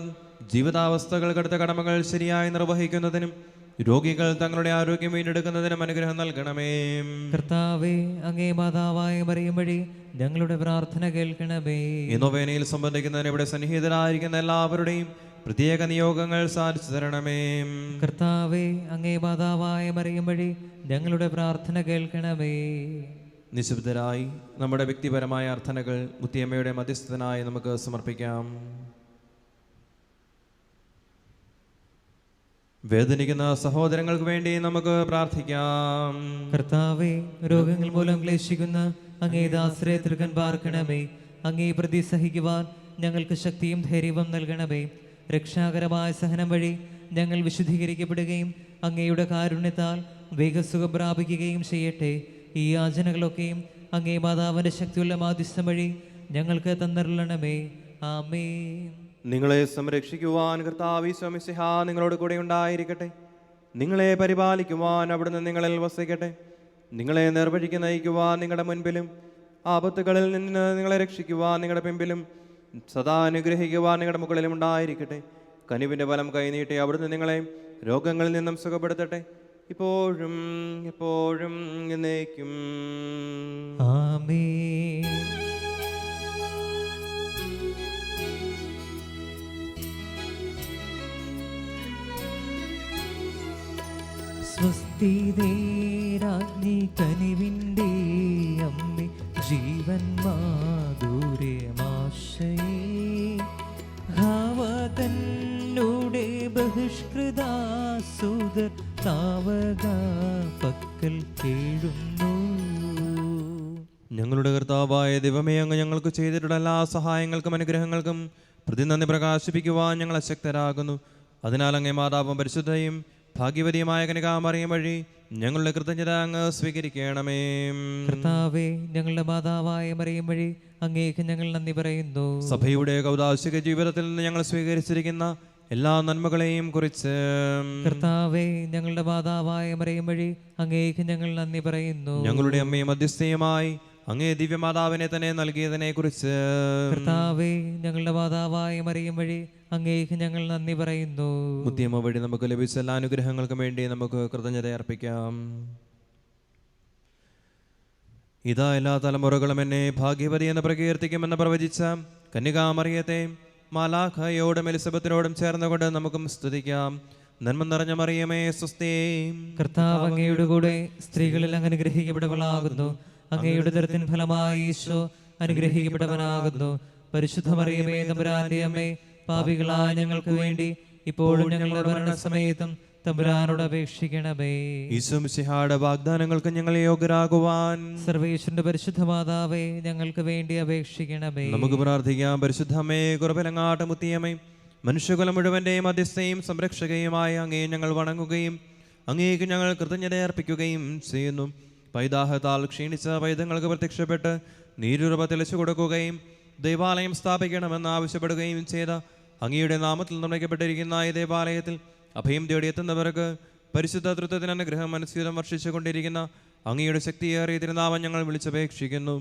ജീവിതാവസ്ഥകൾ കടുത്ത കടമകൾ ശരിയായി നിർവഹിക്കുന്നതിനും രോഗികൾ തങ്ങളുടെ ആരോഗ്യം വീണ്ടെടുക്കുന്നതിനും അനുഗ്രഹം നൽകണമേ. കർത്താവേ, അങ്ങേ മാതാവായ മറിയം വഴി ഞങ്ങളുടെ പ്രാർത്ഥന കേൾക്കണമേ. ഈ നൊവേനയിൽ സംബന്ധിക്കുന്നതിന് ഇവിടെ സന്നിഹിതരായിരിക്കുന്ന എല്ലാവരുടെയും പ്രത്യേക നിയോഗങ്ങൾ സാധിച്ചു തരണമേ. കർത്താവേ, അങ്ങേ മാതാവായ മറിയം വഴി ഞങ്ങളുടെ പ്രാർത്ഥന കേൾക്കണമേ. നിശബ്ദരായി നമ്മുടെ വ്യക്തിപരമായ അർത്ഥനകൾ മുത്തിയമ്മയുടെ മധ്യസ്ഥനായി നമുക്ക് സമർപ്പിക്കാം. വേദനിക്കുന്ന സഹോദരങ്ങൾക്ക് വേണ്ടി നമുക്ക് പ്രാർത്ഥിക്കാം. കർത്താവേ, രോഗങ്ങൾ മൂലം ക്ലേശിക്കുന്ന അങ്ങേ ദാസരെ തൃക്കൻ പാർക്കണമേ. അങ്ങേ പ്രതി സഹിക്കുവാൻ ഞങ്ങൾക്ക് ശക്തിയും ധൈര്യവും നൽകണമേ. രക്ഷാകരമായ സഹനം വഴി ഞങ്ങൾ വിശുദ്ധീകരിക്കപ്പെടുകയും അങ്ങയുടെ കാരുണ്യത്താൽ വേഗസുഖം പ്രാപിക്കുകയും ചെയ്യട്ടെ. ഈ യാചനകളൊക്കെയും അങ്ങേ മാതാവിൻ്റെ ശക്തിയുള്ള മാധ്യസ്ഥം വഴി ഞങ്ങൾക്ക് തന്നരുളണമേ. ആമേൻ. നിങ്ങളെ സംരക്ഷിക്കുവാൻ കർത്താവ് ഈശോ മിശിഹാ നിങ്ങളോട് കൂടെ ഉണ്ടായിരിക്കട്ടെ. നിങ്ങളെ പരിപാലിക്കുവാൻ അവിടുന്ന് നിങ്ങളിൽ വസിക്കട്ടെ. നിങ്ങളെ നിർവഴിക്ക് നയിക്കുവാൻ നിങ്ങളുടെ മുൻപിലും ആപത്തുകളിൽ നിന്ന് നിങ്ങളെ രക്ഷിക്കുവാൻ നിങ്ങളുടെ പിമ്പിലും സദാ അനുഗ്രഹിക്കുവാൻ നിങ്ങളുടെ മുകളിലും ഉണ്ടായിരിക്കട്ടെ. കനിവിൻ്റെ ബലം കൈനീട്ടി അവിടുന്ന് നിങ്ങളെ രോഗങ്ങളിൽ നിന്നും സുഖപ്പെടുത്തട്ടെ. ഇപ്പോഴും എപ്പോഴും എന്നേക്കും ആമേൻ. സ്വസ്തിദേരാജ്ഞി കനിവിൻ്റെ അമ്മേ, ജീവൻ മാധുര്യമാശയേ, ഭാവതന്നോടെ ബഹിഷ്കൃതാസുതർ താവക പക്കൽ കേഴുന്നു. ഞങ്ങളുടെ കർത്താവായ ദൈവമേ, അങ്ങ് ഞങ്ങൾക്ക് ചെയ്തിട്ടുള്ള എല്ലാ സഹായങ്ങൾക്കും അനുഗ്രഹങ്ങൾക്കും പ്രതിനന്ദി പ്രകാശിപ്പിക്കുവാൻ ഞങ്ങൾ അശക്തരാകുന്നു. അതിനാൽ അങ്ങേ മാതാവും പരിശുദ്ധയും ഭാഗ്യവതിയുമായ കന്യകാമറിയം വഴി ഞങ്ങളുടെ കൃതജ്ഞത അങ്ങ് സ്വീകരിക്കണമേ. കർത്താവേ, ഞങ്ങളുടെ മാതാവായ മറിയം വഴി അങ്ങേക്ക് ഞങ്ങൾ നന്ദി പറയുന്നു. സഭയുടെ കൗദാശിക ജീവിതത്തിൽ നിന്ന് ഞങ്ങൾ സ്വീകരിച്ചിരിക്കുന്ന എല്ലാ നന്മകളെയും കുറിച്ച് കർത്താവേ, ഞങ്ങളുടെ മാതാവായ മറിയം വഴി അങ്ങേക്ക് ഞങ്ങൾ നന്ദി പറയുന്നു. ഞങ്ങളുടെ അമ്മയും മധ്യസ്ഥയുമായി അങ്ങേ ദിവ്യമാതാവിനെ തന്നെ നൽകിയതിനെ കുറിച്ച് കർത്താവേ, ഞങ്ങളുടെ മാതാവായ മറിയം വഴി അങ്ങേക്ക് ഞങ്ങൾ നന്ദി പറയുന്നു. മുത്തിയമ്മ വഴി നമുക്ക് ലഭിച്ച എല്ലാ അനുഗ്രഹങ്ങൾക്കും വേണ്ടി നമുക്ക് കൃതജ്ഞത അർപ്പിക്കാം. ഇതാ എല്ലാ തലമുറകളും എന്നെ ഭാഗ്യവതി എന്ന് പ്രകീർത്തിക്കുമെന്ന് പ്രവചിച്ച കന്യകാമറിയത്തെ മാലാഖയോടും എലിസബത്തിനോടും ചേർന്നുകൊണ്ട് നമുക്കും സ്തുതിക്കാം. നന്മ നിറഞ്ഞ മറിയമേ, സ്വസ്തി. കർത്താവ് അങ്ങയുടെ കൂടെ സ്ത്രീകളിൽ അങ്ങ് അനുഗ്രഹിക്കപ്പെട്ടവളാകുന്നു. അങ്ങയുടെ ദരത്തിൻ ഫലമായി ഈശോ അനുഗ്രഹിക്കപ്പെട്ടവനാകുന്നു. പരിശുദ്ധ മറിയമേ, തമ്പുരാന്റെ അമ്മേ, പാപികളായ ഞങ്ങൾക്ക് വേണ്ടി ഇപ്പോഴും ഞങ്ങളുടെ മരണസമയത്തും തമ്പുരാനോട് അപേക്ഷിക്കണമേ. ഈശോ മിശിഹായുടെ വാഗ്ദാനങ്ങൾക്ക് ഞങ്ങൾ യോഗ്യരാകുവാൻ സർവേശ്വരന്റെ പരിശുദ്ധ മാതാവേ, ഞങ്ങൾക്ക് വേണ്ടി അപേക്ഷിക്കണമേ. നമുക്ക് പ്രാർത്ഥിക്കാം. പരിശുദ്ധമേ, കുറവിലങ്ങാട്ട് മുത്തിയമ്മേ, മനുഷ്യകുലം മുഴുവന്റെയും മധ്യസ്ഥയും സംരക്ഷകയുമായ അങ്ങേ ഞങ്ങൾ വണങ്ങുകയും അങ്ങേക്ക് ഞങ്ങൾ കൃതജ്ഞത അർപ്പിക്കുകയും ചെയ്യുന്നു. പൈതാഹത്താൽ ക്ഷീണിച്ച പൈതങ്ങൾക്ക് പ്രത്യക്ഷപ്പെട്ട് നീരുറവ തെളിച്ചു കൊടുക്കുകയും ദേവാലയം സ്ഥാപിക്കണമെന്ന് ആവശ്യപ്പെടുകയും ചെയ്ത അങ്ങയുടെ നാമത്തിൽ നിർമ്മിക്കപ്പെട്ടിരിക്കുന്ന ഈ ദേവാലയത്തിൽ അഭയം തേടിയെത്തുന്നവർക്ക് പരിശുദ്ധ തൃത്വത്തിന് അനുഗ്രഹം അനുസ്യൂതം വർഷിച്ചുകൊണ്ടിരിക്കുന്ന അങ്ങയുടെ ശക്തിയേറിയ തിരുനാമം ഞങ്ങൾ വിളിച്ചപേക്ഷിക്കുന്നു.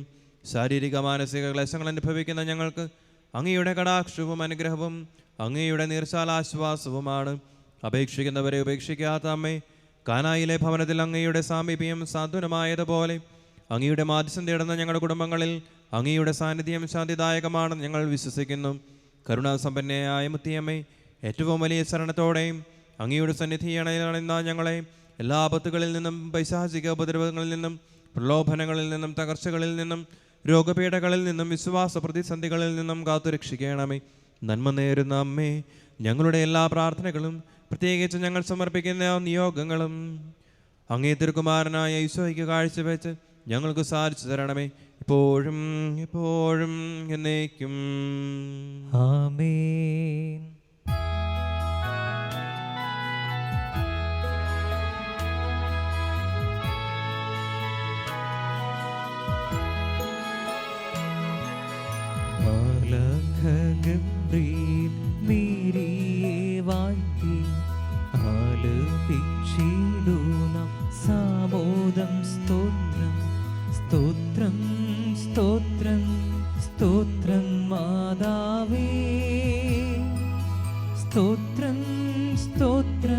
ശാരീരിക മാനസിക ക്ലേശങ്ങൾ അനുഭവിക്കുന്ന ഞങ്ങൾക്ക് അങ്ങയുടെ കടാക്ഷവും അനുഗ്രഹവും അങ്ങയുടെ നീർച്ചാലാശ്വാസവുമാണ്. അപേക്ഷിക്കുന്നവരെ ഉപേക്ഷിക്കാത്ത അമ്മേ, കാനായിലെ ഭവനത്തിൽ അങ്ങയുടെ സാമീപ്യം സാന്ത്വനമായതുപോലെ അങ്ങയുടെ മാധ്യസ്ഥം തേടുന്ന ഞങ്ങളുടെ കുടുംബങ്ങളിൽ അങ്ങയുടെ സാന്നിധ്യം ശാന്തിദായകമാണെന്ന് ഞങ്ങൾ വിശ്വസിക്കുന്നു. കരുണാസമ്പന്നയായ മുത്തിയമ്മേ, ഏറ്റവും വലിയ ശരണത്തോടെയും അങ്ങയുടെ സന്നിധിയണയുന്ന ഞങ്ങളെ എല്ലാ ആപത്തുകളിൽ നിന്നും, പൈശാചിക ഉപദ്രവങ്ങളിൽ നിന്നും, പ്രലോഭനങ്ങളിൽ നിന്നും, തകർച്ചകളിൽ നിന്നും, രോഗപീഠകളിൽ നിന്നും, വിശ്വാസ പ്രതിസന്ധികളിൽ നിന്നും കാത്തുരക്ഷിക്കണമേ. നന്മ നേരുന്ന അമ്മേ, ഞങ്ങളുടെ എല്ലാ പ്രാർത്ഥനകളും പ്രത്യേകിച്ച് ഞങ്ങൾ സമർപ്പിക്കുന്ന നിയോഗങ്ങളും അങ്ങേ തിരുക്കുമാരനായ ഈശോയ്ക്ക് കാഴ്ചവെച്ച് ഞങ്ങൾക്ക് സാധിച്ചു തരണമേ, ഇപ്പോഴും എപ്പോഴും എന്നേക്കും. ആമേൻ. ഗബ്രീൽ മേരിയെ വാഴ്ത്തി ആലപിച്ചിടുന്ന സാമോദം സ്തോത്രം സ്തോത്രം സ്തോത്രം സ്തോത്രം മാതാവേ, സ്തോത്രം സ്തോത്രം